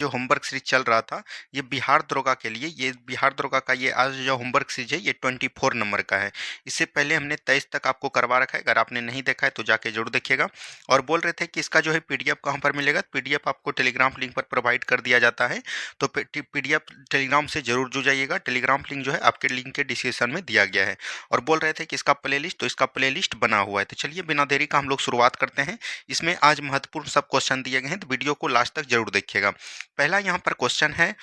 जो homework series चल रहा था ये बिहार दरोगा के लिए, ये बिहार दरोगा का ये आज जो होमवर्क सीरीज है ये 24 नंबर का है। इससे पहले हमने 23 तक आपको करवा रखा है, अगर आपने नहीं देखा है तो जाके जरूर देखिएगा। और बोल रहे थे कि इसका जो है पीडीएफ कहाँ पर मिलेगा, पीडीएफ आपको टेलीग्राम लिंक पर प्रोवाइड कर दिया जाता है, तो पीडीएफ टेलीग्राम से जरूर जुड़ जाइएगा। टेलीग्राम लिंक जो है आपके लिंक के डिस्क्रिप्शन में दिया गया है। और बोल रहे थे कि इसका प्लेलिस्ट, तो इसका प्लेलिस्ट बना हुआ है। तो चलिए बिना देरी का हम लोग शुरुआत करते हैं। इसमें आज महत्वपूर्ण सब क्वेश्चन दिए गए हैं, तो वीडियो को लास्ट तक जरूर देखिएगा। पहला यहाँ पर क्वेश्चन है,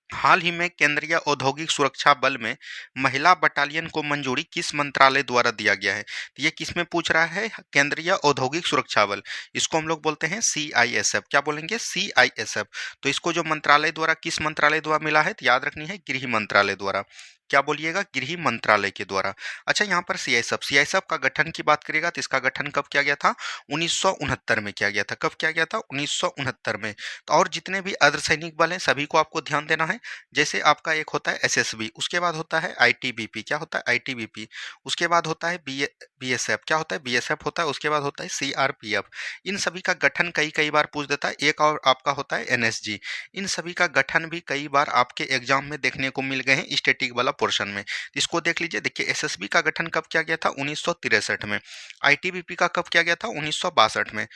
हाल ही में केंद्रीय औद्योगिक सुरक्षा बल में महिला बटालियन को मंजूरी किस मंत्रालय द्वारा दिया गया है। तो ये किस में पूछ रहा है, केंद्रीय औद्योगिक सुरक्षा बल, इसको हम लोग बोलते हैं सीआईएसएफ। क्या बोलेंगे, सीआईएसएफ। तो इसको जो मंत्रालय द्वारा, किस मंत्रालय द्वारा मिला है, तो याद रखनी है गृह मंत्रालय द्वारा। क्या बोलिएगा, गृह मंत्रालय के द्वारा। अच्छा, यहाँ पर सीआईएसएफ, सीआईएसएफ का गठन की बात करेगा तो इसका गठन कब किया गया था, 1969 में किया गया था। कब किया गया था, 1969 में। तो और जितने भी अर्धसैनिक बल हैं सभी को आपको ध्यान देना है। जैसे आपका एक होता है एसएसबी, उसके बाद होता है आईटीबीपी, क्या होता है आईटीबीपी, उसके बाद होता है बीएसएफ, क्या होता है बीएसएफ होता है, उसके बाद होता है सीआरपीएफ। इन सभी का गठन कई कई बार पूछ देता है। एक और आपका होता है एनएसजी। इन सभी का गठन भी कई बार आपके एग्जाम में देखने को मिल गए हैं स्टैटिक वाला पोर्शन में। इसको देख लीजिए। देखिए, एसएसबी का गठन कब किया गया था, 1963 में। आईटीबीपी का कब किया गया था, 1962 में।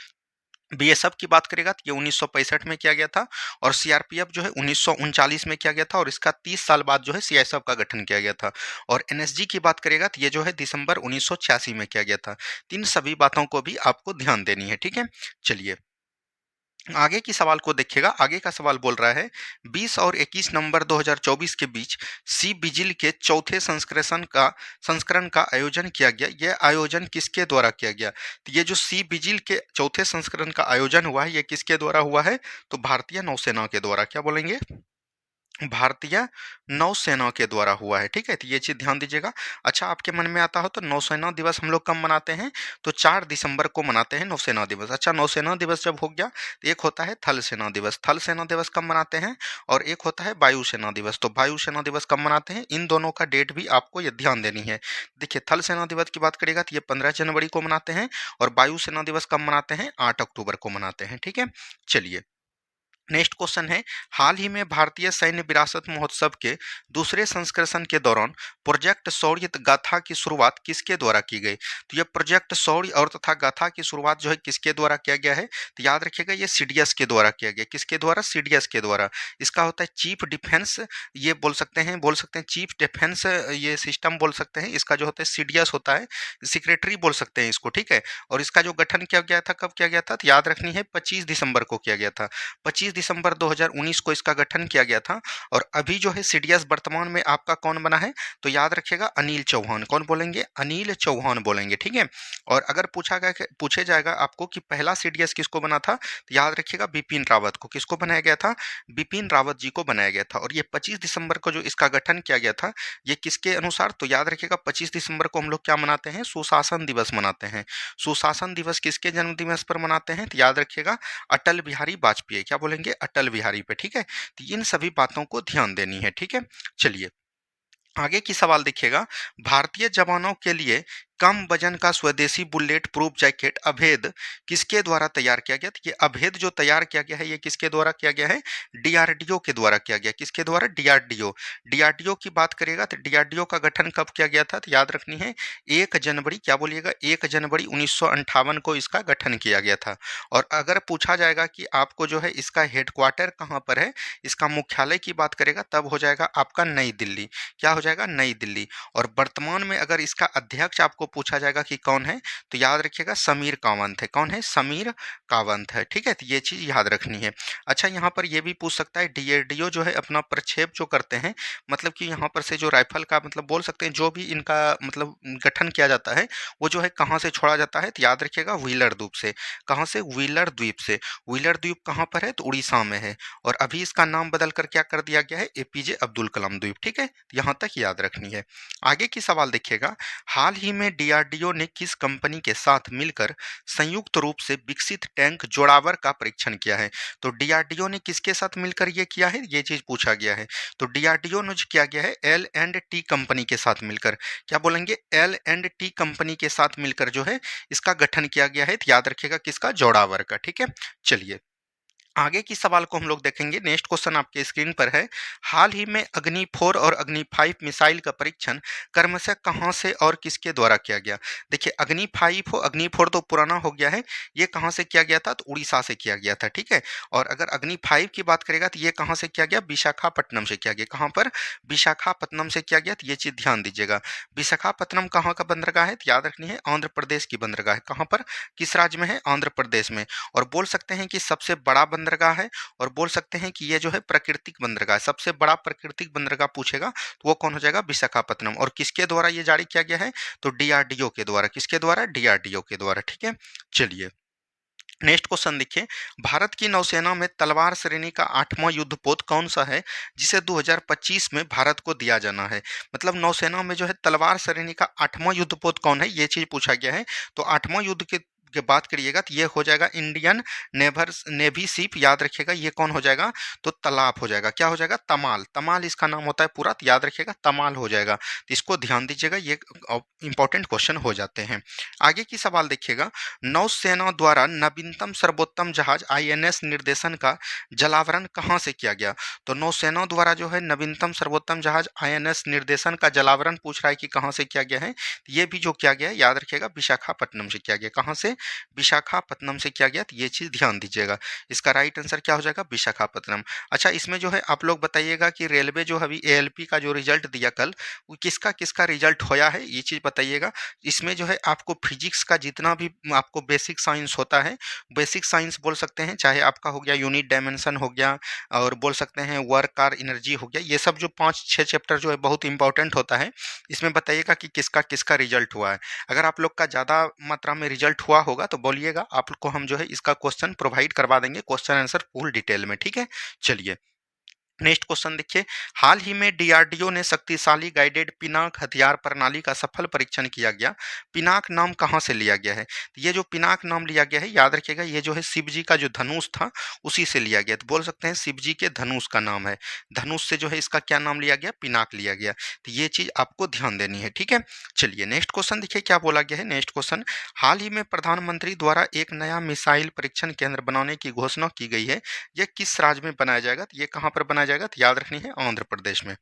बीएसएफ की बात करेगा तो ये 1965 में किया गया था। और सीआरपीएफ जो है 1939 में किया गया था, और इसका 30 साल बाद जो है सीआईएसएफ का गठन किया गया था। और एनएसजी की बात करेगा तो ये जो है दिसंबर 1986 में किया गया था। तीन सभी बातों को भी आपको ध्यान देनी है, ठीक है। चलिए आगे की सवाल को देखिएगा। आगे का सवाल बोल रहा है, 20 और 21 नवंबर 2024 के बीच सी विजिल के चौथे संस्करण का आयोजन किया गया। यह आयोजन किसके द्वारा किया गया। तो ये जो सी विजिल के चौथे संस्करण का आयोजन हुआ है ये किसके द्वारा हुआ है, तो भारतीय नौसेना के द्वारा। क्या बोलेंगे, भारतीय नौसेना के द्वारा हुआ है, ठीक है। तो ये चीज ध्यान दीजिएगा। अच्छा, आपके मन में आता हो तो नौसेना दिवस हम लोग कब मनाते हैं, तो 4 दिसंबर को मनाते हैं नौसेना दिवस। अच्छा, नौसेना दिवस जब हो गया तो एक होता है थल सेना दिवस, थल सेना दिवस कब मनाते हैं, और एक होता है वायुसेना दिवस, तो वायुसेना दिवस कब मनाते हैं। इन दोनों का डेट भी आपको ये ध्यान देनी है। देखिए, थल सेना दिवस की बात करेगा तो ये 15 जनवरी को मनाते हैं, और वायुसेना दिवस कब मनाते हैं, 8 अक्टूबर को मनाते हैं, ठीक है। चलिए नेक्स्ट क्वेश्चन है, हाल ही में भारतीय सैन्य विरासत महोत्सव के दूसरे संस्करण के दौरान प्रोजेक्ट शौर्य गाथा की शुरुआत किसके द्वारा की गई। तो यह प्रोजेक्ट शौर्य और तथा गाथा की शुरुआत जो है किसके द्वारा किया गया है, तो याद रखिएगा ये सीडीएस के द्वारा किया गया। किसके द्वारा, सीडीएस के द्वारा। इसका होता है चीफ डिफेंस, ये बोल सकते हैं चीफ डिफेंस, ये सिस्टम बोल सकते हैं। इसका जो होता है सीडीएस होता है, सेक्रेटरी बोल सकते हैं इसको, ठीक है। और इसका जो गठन किया गया था, कब किया गया था, तो याद रखनी है 25 दिसंबर को किया गया था। 25 दिसंबर 2019 को इसका गठन किया गया था। और अभी जो है सीडीएस वर्तमान में आपका कौन बना है, तो याद रखिएगा अनिल चौहान। कौन बोलेंगे, अनिल चौहान बोलेंगे, ठीक है। और अगर पूछे जाएगा आपको कि पहला सीडीएस किसको बना था, तो याद रखिएगा बिपिन रावत को। किसको बनाया गया था, बिपिन रावत जी को बनाया गया था। और ये 25 दिसंबर को जो इसका गठन किया गया था ये किसके अनुसार, तो याद रखिएगा 25 दिसंबर को हम लोग क्या मनाते हैं, सुशासन दिवस मनाते हैं। सुशासन दिवस किसके जन्म दिवस पर मनाते हैं, तो याद रखिएगा अटल बिहारी वाजपेयी। क्या बोलेंगे, अटल बिहारी पे, ठीक है। तो इन सभी बातों को ध्यान देनी है, ठीक है। चलिए आगे की सवाल देखिएगा, भारतीय जवानों के लिए कम वजन का स्वदेशी बुलेट प्रूफ जैकेट अभेद किसके द्वारा तैयार किया गया। तो ये अभेद जो तैयार किया गया है ये किसके द्वारा किया गया है, डीआरडीओ के द्वारा किया गया। किसके द्वारा, डीआरडीओ। डीआरडीओ की बात करेगा तो डीआरडीओ का गठन कब किया गया था, तो याद रखनी है 1 जनवरी, क्या बोलिएगा, 1 जनवरी 1958 को इसका गठन किया गया था। और अगर पूछा जाएगा कि आपको जो है इसका हेडक्वार्टर कहाँ पर है, इसका मुख्यालय की बात करेगा तब हो जाएगा आपका नई दिल्ली। क्या हो जाएगा, नई दिल्ली। और वर्तमान में अगर इसका अध्यक्ष आपको पूछा जाएगा कि कौन है, तो याद रखिएगा समीर कावंत है। कौन है, समीर कावंत है, ठीक है। तो ये चीज याद रखनी है। अच्छा, यहाँ पर ये भी पूछ सकता है डीआरडीओ जो है अपना प्रक्षेप जो करते हैं, मतलब कि यहाँ पर से जो राइफल का मतलब बोल सकते हैं जो भी इनका मतलब गठन किया जाता है वो जो है कहाँ से छोड़ा जाता है, तो याद रखिएगा व्हीलर द्वीप से। कहाँ से, व्हीलर द्वीप से। व्हीलर द्वीप कहाँ पर है, तो उड़ीसा में है। और अभी इसका नाम बदल कर क्या कर दिया गया है, एपीजे अब्दुल कलाम द्वीप, ठीक है। यहाँ तक याद रखनी है। आगे की सवाल देखिएगा, हाल ही में डीआरडीओ ने किस कंपनी के साथ मिलकर संयुक्त रूप से विकसित टैंक जोड़ावर का परीक्षण किया है। तो डीआरडीओ ने किसके साथ मिलकर ये किया है, ये चीज पूछा गया है। तो डीआरडीओ ने जो किया गया है एल एंड टी कंपनी के साथ मिलकर। क्या बोलेंगे, एल एंड टी कंपनी के साथ मिलकर जो है इसका गठन किया गया है। तो याद रखिएगा किसका, जोड़ावर का, ठीक है। चलिए आगे की सवाल को हम लोग देखेंगे। नेक्स्ट क्वेश्चन आपके स्क्रीन पर है। हाल ही में अग्नि 4 और अग्नि 5 मिसाइल का परीक्षण क्रमशः कहां से और किसके द्वारा किया गया? देखिए, अग्नि 5 हो, अग्नि 4 तो पुराना हो गया है। ये कहां से किया गया था? तो उड़ीसा से किया गया था, ठीक है। और अगर अग्नि 5 की बात करेगा तो ये कहां से किया गया? विशाखापट्टनम से किया गया। कहां पर? विशाखापट्टनम से किया गया। तो ये चीज ध्यान दीजिएगा। विशाखापट्टनम कहाँ का बंदरगाह है? तो याद रखनी है, आंध्र प्रदेश की बंदरगाह है। कहां पर? किस राज्य में है? आंध्र प्रदेश में। और बोल सकते हैं कि सबसे बड़ा बंदरगाह है, और बोल सकते हैं कि ये जो है प्राकृतिक बंदरगाह है। सबसे बड़ा प्राकृतिक बंदरगाह पूछेगा तो वो कौन हो जाएगा? विशाखापत्तनम। और किसके द्वारा ये जारी किया गया है? तो डीआरडीओ के द्वारा। किसके द्वारा? डीआरडीओ के द्वारा, ठीक है। चलिए, नेक्स्ट क्वेश्चन देखिए। भारत की नौसेना में तलवार श्रेणी का 8वां युद्धपोत कौन सा है जिसे 2025 में भारत को दिया जाना है? मतलब नौसेना में जो है तलवार श्रेणी का 8वां युद्धपोत कौन है, ये चीज पूछा गया है। तो 8वां युद्ध के बात करिएगा तो ये हो जाएगा इंडियन नेवी शिप। याद रखिएगा, ये कौन हो जाएगा? तो तालाब हो जाएगा। क्या हो जाएगा? तमाल। तमाल इसका नाम होता है पूरा, तो याद रखिएगा तमाल हो जाएगा। तो इसको ध्यान दीजिएगा, ये इंपॉर्टेंट क्वेश्चन हो जाते हैं। आगे की सवाल देखिएगा। नौसेना द्वारा नवीनतम सर्वोत्तम जहाज आईएनएस निर्देशन का जलावरण कहाँ से किया गया? तो नौसेना द्वारा जो है नवीनतम सर्वोत्तम जहाज आईएनएस निर्देशन का जलावरण पूछ रहा है कि कहाँ से किया गया है। ये भी जो किया गया है, याद रखिएगा, विशाखापट्टनम से किया गया। कहाँ से? विशाखापट्टनम से किया गया। तो ये चीज ध्यान दीजिएगा। इसका राइट आंसर क्या हो जाएगा? विशाखापट्टनम। अच्छा, इसमें जो है आप लोग बताइएगा कि रेलवे जो अभी एएलपी का जो रिजल्ट दिया कल, वो किसका किसका रिजल्ट होया है, ये चीज बताइएगा। इसमें जो है आपको फिजिक्स का जितना भी आपको बेसिक साइंस होता है, बेसिक साइंस बोल सकते हैं, चाहे आपका हो गया यूनिट डायमेंशन हो गया, और बोल सकते हैं वर्क और एनर्जी हो गया, ये सब जो 5-6 चैप्टर जो है बहुत इंपॉर्टेंट होता है। इसमें बताइएगा कि किसका किसका रिजल्ट हुआ है। अगर आप लोग का ज़्यादा मात्रा में रिजल्ट हुआ होगा तो बोलिएगा, आप लोग को हम जो है इसका क्वेश्चन प्रोवाइड करवा देंगे, क्वेश्चन आंसर फुल डिटेल में, ठीक है। चलिए, नेक्स्ट क्वेश्चन देखिए। हाल ही में डीआरडीओ ने शक्तिशाली गाइडेड पिनाक हथियार प्रणाली का सफल परीक्षण किया गया। पिनाक नाम कहाँ से लिया गया है? तो ये जो पिनाक नाम लिया गया है, याद रखिएगा, ये जो है शिव जी का जो धनुष था उसी से लिया गया। तो बोल सकते हैं शिव जी के धनुष का नाम है। धनुष से जो है इसका क्या नाम लिया गया? पिनाक लिया गया। तो ये चीज आपको ध्यान देनी है, ठीक है। चलिए, नेक्स्ट क्वेश्चन देखिए क्या बोला गया है। Next question. हाल ही में प्रधानमंत्री द्वारा एक नया मिसाइल परीक्षण केंद्र बनाने की घोषणा की गई है। ये किस राज्य में बनाया जाएगा? तो ये कहाँ पर बनाया जाएगा? तो याद रखनी है, आंध्र प्रदेश में।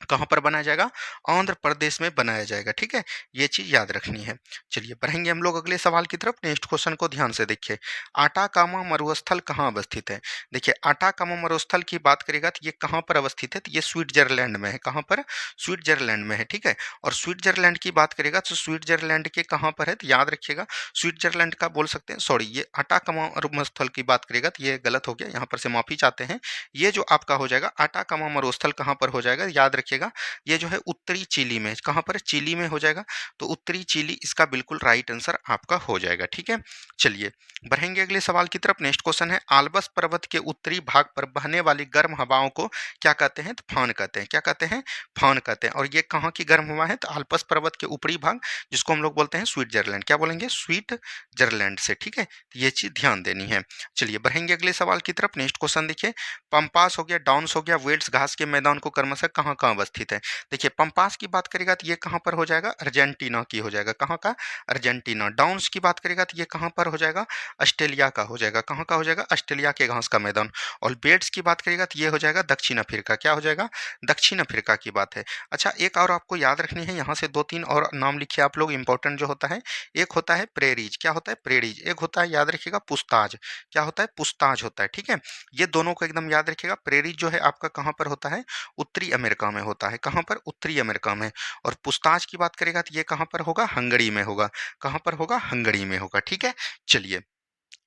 कहाँ पर बनाया जाएगा? आंध्र प्रदेश में बनाया जाएगा, ठीक है। ये चीज याद रखनी है। चलिए, बढ़ेंगे हम लोग अगले सवाल की तरफ। नेक्स्ट क्वेश्चन को ध्यान से देखिए। आटाकामा मरुस्थल कहाँ अवस्थित है? देखिए, आटाकामा मरुस्थल की बात करेगा तो ये कहाँ पर अवस्थित है? तो ये स्विट्जरलैंड में है। कहाँ पर? स्विट्जरलैंड में है, ठीक है। और स्विट्जरलैंड की बात करेगा तो स्विट्जरलैंड के कहाँ पर है? तो याद रखिएगा, स्विट्जरलैंड का बोल सकते हैं, सॉरी, ये आटाकामा मरुस्थल की बात करेगा तो ये गलत हो गया, यहाँ पर से माफी चाहते हैं। ये जो आपका हो जाएगा आटाकामा मरुस्थल कहाँ पर हो जाएगा? याद रखिएगा, ये जो है उत्तरी चिली में। कहाँ पर? चिली में हो जाएगा। तो उत्तरी चिली इसका बिल्कुल राइट आंसर आपका हो जाएगा, ठीक है। चलिए, बढ़ेंगे अगले सवाल की तरफ। नेक्स्ट क्वेश्चन है। आल्बस पर्वत के उत्तरी भाग पर बहने वाली गर्म हवाओं को क्या कहते हैं? तो फान कहते हैं। क्या कहते हैं? फान कहते हैं। और ये कहाँ की गर्म हवा है? तो आल्बस पर्वत के ऊपरी भाग, जिसको हम लोग बोलते हैं स्विट्जरलैंड। क्या बोलेंगे? स्विट्जरलैंड से, ठीक है। तो ये चीज ध्यान देनी है। चलिए, बढ़ेंगे अगले सवाल की तरफ। नेक्स्ट क्वेश्चन देखिए। पंपास हो गया, डाउन्स हो गया, वेल्स घास के मैदान को क्रमशः कहाँ कहाँ अवस्थित है? देखिए, पंपास की बात करेगा तो ये कहाँ पर हो जाएगा? अर्जेंटीना की हो जाएगा। कहाँ का? अर्जेंटीना। डाउन्स की बात करेगा तो ये कहाँ पर हो जाएगा? ऑस्ट्रेलिया का हो जाएगा। कहाँ का हो जाएगा? ऑस्ट्रेलिया के घास का मैदान। और बेड्स की बात करेगा तो ये हो जाएगा दक्षिण अफ्रीका। क्या हो जाएगा? दक्षिण अफ्रीका की बात है। अच्छा, एक और आपको याद रखनी है, यहाँ से 2-3 और नाम लिखिए आप लोग, इंपॉर्टेंट जो होता है। एक होता है प्रेरीज। क्या होता है? प्रेरीज। एक होता है, याद रखिएगा, पुस्ताज। क्या होता है? पुस्ताज होता है, ठीक है। ये दोनों को एकदम याद रखिएगा। प्रेरीज जो है आपका कहाँ पर होता है? उत्तरी अमेरिका में होता है। कहाँ पर? उत्तरी अमेरिका में। और पूछताछ की बात करेगा तो ये कहाँ पर होगा? हंगरी में होगा। कहाँ पर होगा? हंगरी में होगा, ठीक है। चलिए,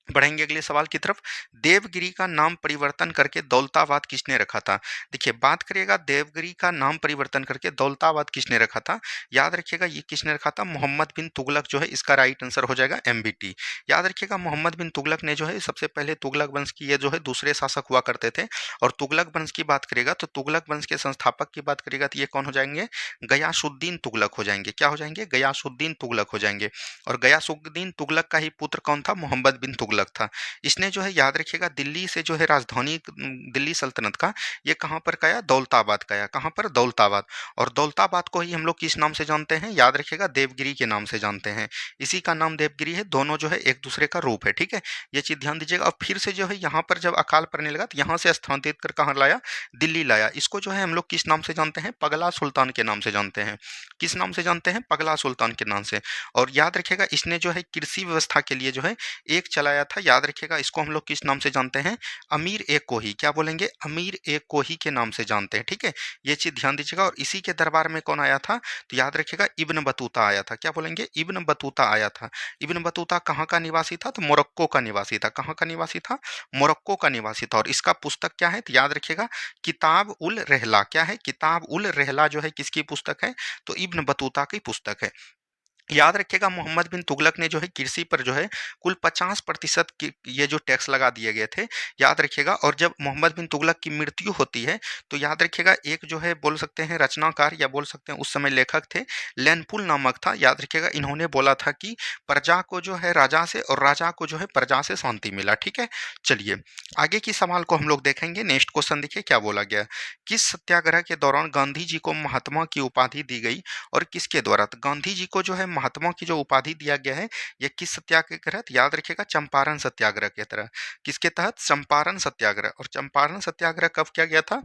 बढ़ेंगे अगले सवाल की तरफ। देवगिरी का नाम परिवर्तन करके दौलताबाद किसने रखा था? देखिए, बात करिएगा देवगिरी का नाम परिवर्तन करके दौलताबाद किसने रखा था? याद रखिएगा, ये किसने रखा था? मोहम्मद बिन तुगलक जो है इसका राइट आंसर हो जाएगा एमबीटी। याद रखिएगा, मोहम्मद बिन तुगलक ने जो है सबसे पहले तुगलक वंश की, ये जो है दूसरे शासक हुआ करते थे। और तुगलक वंश की बात करेगा तो तुगलक वंश के संस्थापक की बात करेगा तो ये कौन हो जाएंगे? गयासुद्दीन तुगलक हो जाएंगे। क्या हो जाएंगे? गयासुद्दीन तुगलक हो जाएंगे। और गयासुद्दीन तुगलक का ही पुत्र कौन था? मोहम्मद बिन तुगलक तुगलक था। इसने जो है याद रखिएगा दिल्ली से जो है राजधानी दिल्ली सल्तनत का ये कहाँ पर गया? दौलताबाद गया। कहाँ पर? दौलताबाद। और दौलताबाद को ही हम लोग किस नाम से जानते हैं? याद रखिएगा देवगिरी के नाम से जानते हैं। इसी का नाम देवगिरी है। दोनों जो है एक दूसरे का रूप है। ठीक है, ये चीज ध्यान दीजिएगा। और फिर से जो है यहाँ पर जब अकाल पड़ने लगा तो यहाँ से स्थानांतरित कर कहाँ लाया? दिल्ली लाया। इसको जो है हम लोग किस नाम से जानते हैं? पगला सुल्तान के नाम से जानते हैं। किस नाम से जानते हैं? पगला सुल्तान के नाम से। और याद रखिएगा इसने जो है कृषि व्यवस्था के लिए जो है एक चलाया था। याद रखिएगा इसको हम लोग किस नाम से जानते हैं? अमीर ए कोही। क्या बोलेंगे? अमीर ए कोही के नाम से जानते हैं। ठीक है, ये चीज ध्यान दीजिएगा। और इसी के दरबार में कौन आया था? तो याद रखिएगा इब्न बतूता आया था। क्या बोलेंगे? इब्न बतूता आया था। इब्न बतूता कहाँ का निवासी था? तो मोरक्को का निवासी था। कहाँ का निवासी था? मोरक्को का निवासी था। और इसका पुस्तक क्या है? तो याद रखिएगा किताब उल रहला। क्या है? किताब उल रहला जो है किसकी पुस्तक है? तो इब्न बतूता की पुस्तक है। याद रखिएगा मोहम्मद बिन तुगलक ने जो है कृषि पर जो है कुल 50% की ये जो टैक्स लगा दिए गए थे। याद रखिएगा। और जब मोहम्मद बिन तुगलक की मृत्यु होती है तो याद रखिएगा एक जो है बोल सकते हैं रचनाकार या बोल सकते हैं उस समय लेखक थे, लैनपुल नामक था। याद रखिएगा इन्होंने बोला था कि प्रजा को जो है राजा से और राजा को जो है प्रजा से शांति मिला। ठीक है, चलिए आगे की सवाल को हम लोग देखेंगे। नेक्स्ट क्वेश्चन देखिए क्या बोला गया। किस सत्याग्रह के दौरान गांधी जी को महात्मा की उपाधि दी गई और किसके द्वारा? तो गांधी जी को जो है महात्मा की जो उपाधि दिया गया है ये किस सत्याग्रह के तहत? याद रखिएगा चंपारण सत्याग्रह के तरह। किसके तहत? चंपारण सत्याग्रह। और चंपारण सत्याग्रह कब किया गया था?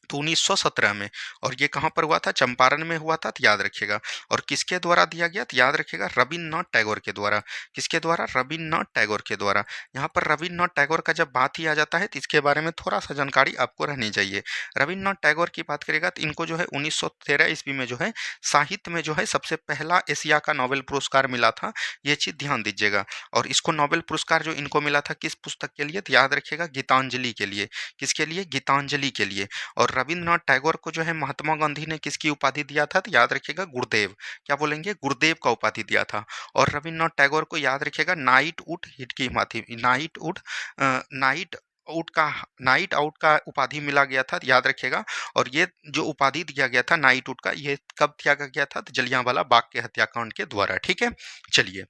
तो 1917 में। और ये कहाँ पर हुआ था? चंपारण में हुआ था। तो याद रखिएगा। और किसके द्वारा दिया गया? तो याद रखिएगा रविन्द्रनाथ टैगोर के द्वारा। किसके द्वारा? रविन्द्रनाथ टैगोर के द्वारा। यहाँ पर रविन्द्रनाथ टैगोर का जब बात ही आ जाता है तो इसके बारे में थोड़ा सा जानकारी आपको रहनी चाहिए। रविन्द्रनाथ टैगोर की बात करेगा तो इनको जो है 1913 ईस्वी में जो है साहित्य में जो है सबसे पहला एशिया का नोबेल पुरस्कार मिला था। ये चीज ध्यान दीजिएगा। और इसको नोबेल पुरस्कार जो इनको मिला था किस पुस्तक के लिए? तो याद रखिएगा गीतांजलि के लिए। किसके लिए? गीतांजलि के लिए। और रविन्द्रनाथ टैगोर को जो है महात्मा गांधी ने किसकी उपाधि दिया था? तो याद रखिएगा गुरुदेव। क्या बोलेंगे? गुरुदेव का उपाधि दिया था। और रविन्द्रनाथ टैगोर को याद रखिएगा नाइट उड हिट की माथी नाइट उड नाइट आउट का नाइट आउट का उपाधि मिला गया था। याद रखिएगा। और ये जो उपाधि दिया गया था नाइट आउट का ये कब दिया गया था? तो जलियांवाला बाग के हत्याकांड के द्वारा। ठीक है, चलिए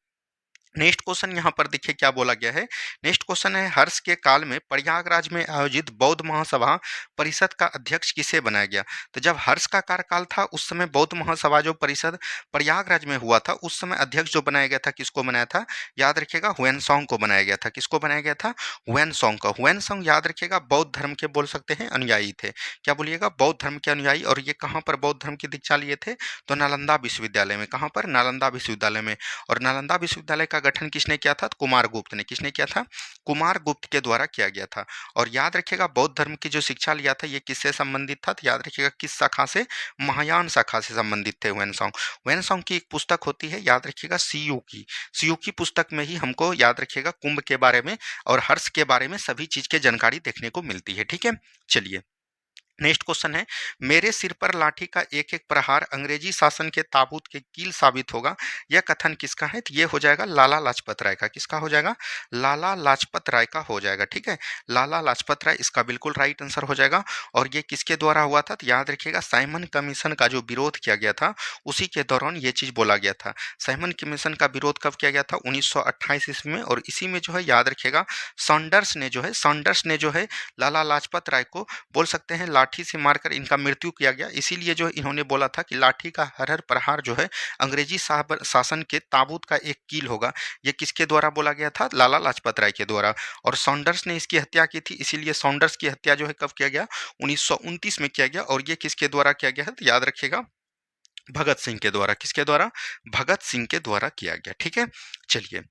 नेक्स्ट क्वेश्चन यहाँ पर देखिए क्या बोला गया है। नेक्स्ट क्वेश्चन है हर्ष के काल में प्रयागराज में आयोजित बौद्ध महासभा परिषद का अध्यक्ष किसे बनाया गया? तो जब हर्ष का कार्यकाल था उस समय बौद्ध महासभा जो परिषद प्रयागराज में हुआ था उस समय अध्यक्ष जो बनाया गया था किसको बनाया था? याद रखिएगा हुएनसोंग को बनाया गया था। किसको बनाया गया था? हुएनसोंग को। हुएनसोंग याद रखिएगा बौद्ध धर्म के बोल सकते हैं अनुयायी थे। क्या बोलिएगा? बौद्ध धर्म के अनुयायी। और ये कहाँ पर बौद्ध धर्म की दीक्षा लिए थे? तो नालंदा विश्वविद्यालय में। कहाँ पर? नालंदा विश्वविद्यालय में। और नालंदा विश्वविद्यालय का गठन किसने किया था? कुमारगुप्त ने। किसने किया था? कुमारगुप्त के द्वारा किया गया था। और याद रखिएगा बौद्ध धर्म की जो शिक्षा लिया था ये किससे संबंधित था? तो याद रखिएगा किस शाखा से? महायान शाखा से संबंधित थे वेनसोंग। वेनसोंग की एक पुस्तक होती है याद रखिएगा सीयू की। सीयू की पुस्तक में ही हमको याद रखिएगा कुंभ के बारे में और हर्ष के बारे में सभी चीज की जानकारी देखने को मिलती है। ठीक है, चलिए नेक्स्ट क्वेश्चन है मेरे सिर पर लाठी का एक एक प्रहार अंग्रेजी शासन के ताबूत के कील साबित होगा। यह कथन किसका है? तो ये हो जाएगा लाला लाजपत राय का। किसका हो जाएगा? लाला लाजपत राय का हो जाएगा। ठीक है, लाला लाजपत राय इसका बिल्कुल राइट आंसर हो जाएगा। और ये किसके द्वारा हुआ था? तो याद रखिएगा साइमन कमीशन का जो विरोध किया गया था उसी के दौरान ये चीज बोला गया था। साइमन कमीशन का विरोध कब किया गया था? 1928 ईस्वी में। और इसी में जो है याद रखिएगा सॉन्डर्स ने जो है लाला लाजपत राय को बोल सकते हैं लाठी से मारकर इनका मृत्यु किया गया। इसीलिए जो इन्होंने बोला था कि लाठी का हर हर प्रहार जो है अंग्रेजी शासन के ताबूत का एक कील होगा। ये किसके द्वारा बोला गया था? लाला लाजपत राय के द्वारा। और सॉन्डर्स ने इसकी हत्या की थी। इसीलिए सॉन्डर्स की हत्या जो है कब किया गया? 1929 में किया गया। और ये किसके द्वारा किया गया है? तो याद रखिएगा भगत सिंह के द्वारा। किसके द्वारा? भगत सिंह के द्वारा किया गया। ठीक है, चलिए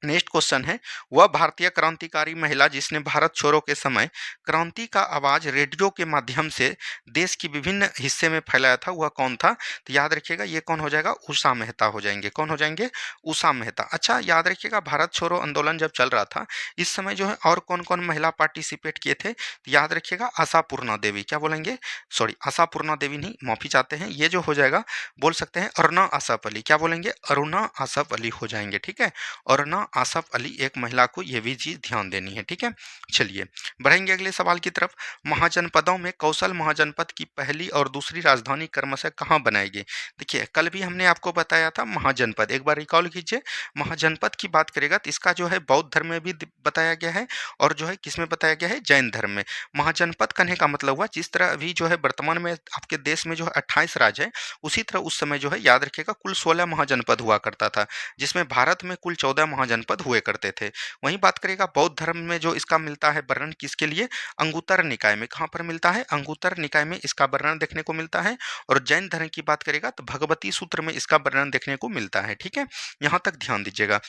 नेक्स्ट क्वेश्चन है वह भारतीय क्रांतिकारी महिला जिसने भारत छोड़ो के समय क्रांति का आवाज रेडियो के माध्यम से देश की विभिन्न हिस्से में फैलाया था वह कौन था? तो याद रखिएगा ये कौन हो जाएगा? उषा मेहता हो जाएंगे। कौन हो जाएंगे? उषा मेहता। अच्छा याद रखिएगा भारत छोड़ो आंदोलन जब चल रहा था इस समय जो है और कौन कौन महिला पार्टिसिपेट किए थे? तो याद रखिएगा आशापूर्णा देवी। क्या बोलेंगे? सॉरी आशापूर्णा देवी नहीं, माफी चाहते हैं। ये जो हो जाएगा बोल सकते हैं अरुणा आसफ अली। क्या बोलेंगे? अरुणा आसफ अली हो जाएंगे। ठीक है, अरुणा आसफ अली एक महिला को ये भी चीज ध्यान देनी है। ठीक है, चलिए बढ़ेंगे अगले सवाल की तरफ। महाजनपदों में कौशल महाजनपद की पहली और दूसरी राजधानी क्रमशः कहाँ बनाई गई? देखिए कल भी हमने आपको बताया था महाजनपद, एक बार रिकॉल कीजिए। महाजनपद की बात करेगा तो इसका जो है बौद्ध धर्म में भी बताया गया है और जो है किसमें बताया गया है, जैन धर्म में। महाजनपद कहने का मतलब हुआ जिस तरह अभी जो है वर्तमान में आपके देश में जो है 28 राज्य है, उसी तरह उस समय जो है याद रखिएगा कुल 16 महाजनपद हुआ करता था, जिसमें भारत में कुल 14 महाजनपद हुए करते थे। वहीं बात करेगा बौद्ध धर्म में जो इसका मिलता है वर्णन किसके लिए, अंगुत्तर निकाय में। कहाँ पर मिलता है, अंगुत्तर निकाय में इसका वर्णन देखने को मिलता है। और जैन धर्म की बात करेगा तो भगवती सूत्र में इसका वर्णन देखने को मिलता है। ठीक है, यहाँ तक ध्यान दीजिएगा।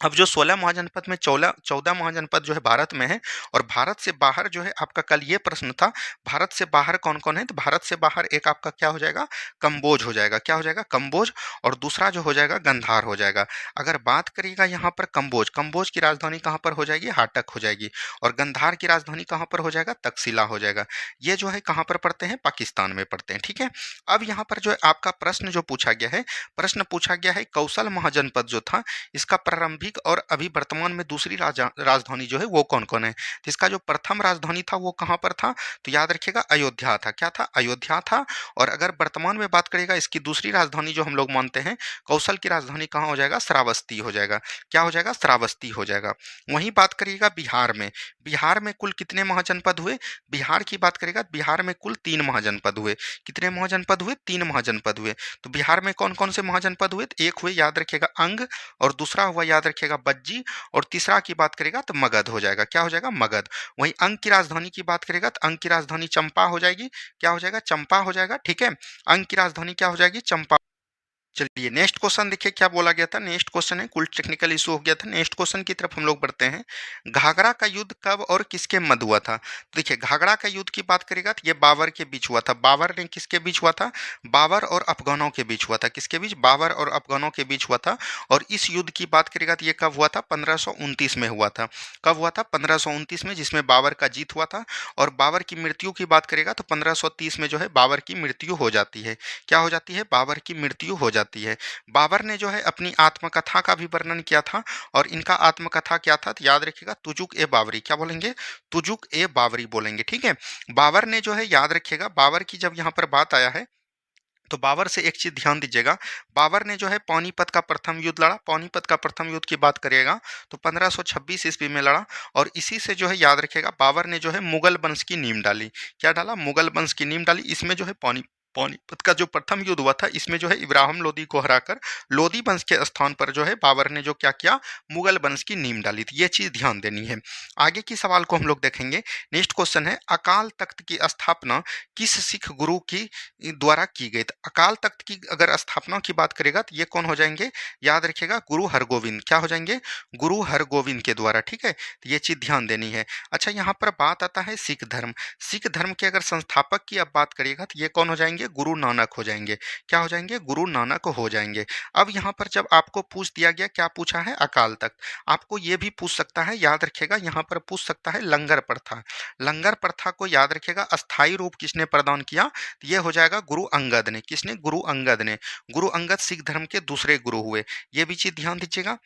अब जो 16 महाजनपद में 14 महाजनपद जो है भारत में है, और भारत से बाहर जो है आपका कल ये प्रश्न था, भारत से बाहर कौन कौन है, तो भारत से बाहर एक आपका क्या हो जाएगा, कंबोज हो जाएगा। क्या हो जाएगा, कंबोज। और दूसरा जो हो जाएगा गंधार हो जाएगा। अगर बात करिएगा यहाँ पर कंबोज, कंबोज की राजधानी कहाँ पर हो जाएगी, हाटक हो जाएगी। और गंधार की राजधानी कहाँ पर हो जाएगा, तक्षशिला हो जाएगा। ये जो है कहाँ पर पड़ते हैं, पाकिस्तान में पड़ते हैं। ठीक है, अब यहाँ पर जो है आपका प्रश्न जो पूछा गया है, प्रश्न पूछा गया है कौशल महाजनपद जो था इसका प्रारंभिक और अभी वर्तमान में दूसरी राजधानी जो है वो कौन कौन है। तो इसका जो प्रथम राजधानी था वो कहाँ पर था, तो याद रखिएगा अयोध्या था। क्या था, अयोध्या था। और अगर वर्तमान में बात करेगा इसकी दूसरी राजधानी जो हम लोग मानते हैं, कौशल की राजधानी कहाँ हो जाएगा, श्रावस्ती हो जाएगा। क्या हो जाएगा, श्रावस्ती हो जाएगा। वहीं बात करिएगा बिहार में, बिहार में कुल कितने महाजनपद हुए, बिहार की बात करेगा बिहार में कुल 3 महाजनपद हुए। कितने महाजनपद हुए, 3 महाजनपद हुए। तो बिहार में कौन कौन से महाजनपद हुए, तो एक हुए याद रखिएगा अंग, और दूसरा हुआ याद रखिएगा बज्जी, और तीसरा की बात करेगा तो मगध हो जाएगा। क्या हो जाएगा, मगध। वहीं अंग की राजधानी की बात करेगा तो अंग की राजधानी चंपा हो जाएगी। क्या हो जाएगा, चंपा हो जाएगा। ठीक है, अंग की राजधानी क्या हो जाएगी, चंपा। चलिए नेक्स्ट क्वेश्चन देखिए क्या बोला गया था। नेक्स्ट क्वेश्चन है, कुल टेक्निकल इशू हो गया था। नेक्स्ट क्वेश्चन की तरफ हम लोग बढ़ते हैं। घाघरा का युद्ध कब और किसके मध्य हुआ था। तो देखिए घाघरा का युद्ध की बात करेगा तो ये बाबर के बीच हुआ था। बाबर ने किसके बीच हुआ था, बाबर और अफगानों के बीच हुआ था। किसके बीच, बाबर और अफगानों के बीच हुआ था। और इस युद्ध की बात करेगा तो ये कब हुआ था, 1529 में हुआ था। कब हुआ था, 1529 में, जिसमें बाबर का जीत हुआ था। और बाबर की मृत्यु की बात करेगा तो 1530 में जो है बाबर की मृत्यु हो जाती है। क्या हो जाती है, बाबर की मृत्यु हो जाती है। बाबर ने जो है अपनी आत्मकथा का भी वर्णन किया था। और इनका आत्मकथा क्या था, तो याद रखिएगा तुजुक ए बाबरी। क्या बोलेंगे, तुजुक ए बाबरी बोलेंगे। ठीक है, बाबर ने जो है याद रखिएगा, बाबर की जब यहाँ पर बात आया है तो बाबर से एक चीज ध्यान दीजिएगा। बाबर ने जो है पानीपत का प्रथम युद्ध लड़ा। पानीपत का प्रथम युद्ध की बात करिएगा तो 1526 ईस्वी में लड़ा। और इसी से जो है याद रखिएगा बाबर ने जो है मुगल वंश की नींव डाली। क्या डाला, मुगल वंश की नींव डाली। इसमें जो है पानीपत का जो प्रथम युद्ध हुआ था, इसमें जो है इब्राहिम लोदी को हराकर लोदी वंश के स्थान पर जो है बाबर ने जो क्या किया, मुगल वंश की नींव डाली थी। ये चीज ध्यान देनी है। आगे की सवाल को हम लोग देखेंगे। नेक्स्ट क्वेश्चन है, अकाल तख्त की स्थापना किस सिख गुरु की द्वारा की गई। तो अकाल तख्त की अगर स्थापना की बात करेगा तो ये कौन हो जाएंगे, याद रखिएगा गुरु हरगोविंद। क्या हो जाएंगे, गुरु हरगोविंद के द्वारा। ठीक है, तो ये चीज ध्यान देनी है। अच्छा, यहाँ पर बात आता है सिख धर्म। सिख धर्म के अगर संस्थापक की अब बात करिएगा तो ये कौन हो जाएंगे, गुरु नानक हो जाएंगे। क्या हो जाएंगे, गुरु नानक हो जाएंगे। अब यहाँ पर जब आपको पूछ दिया गया, क्या पूछा है, अकाल तख्त, आपको ये भी पूछ सकता है, याद रखिएगा यहाँ पर पूछ सकता है लंगर प्रथा। लंगर प्रथा को याद रखिएगा अस्थाई रूप किसने प्रदान किया, तो ये हो जाएगा गुरु अंगद ने। किसने, गुरु अंगद ने। गुरु अंगद सिख धर्म के दूसरे गुरु हुए। ये भी चीज ध्यान दीजिएगा।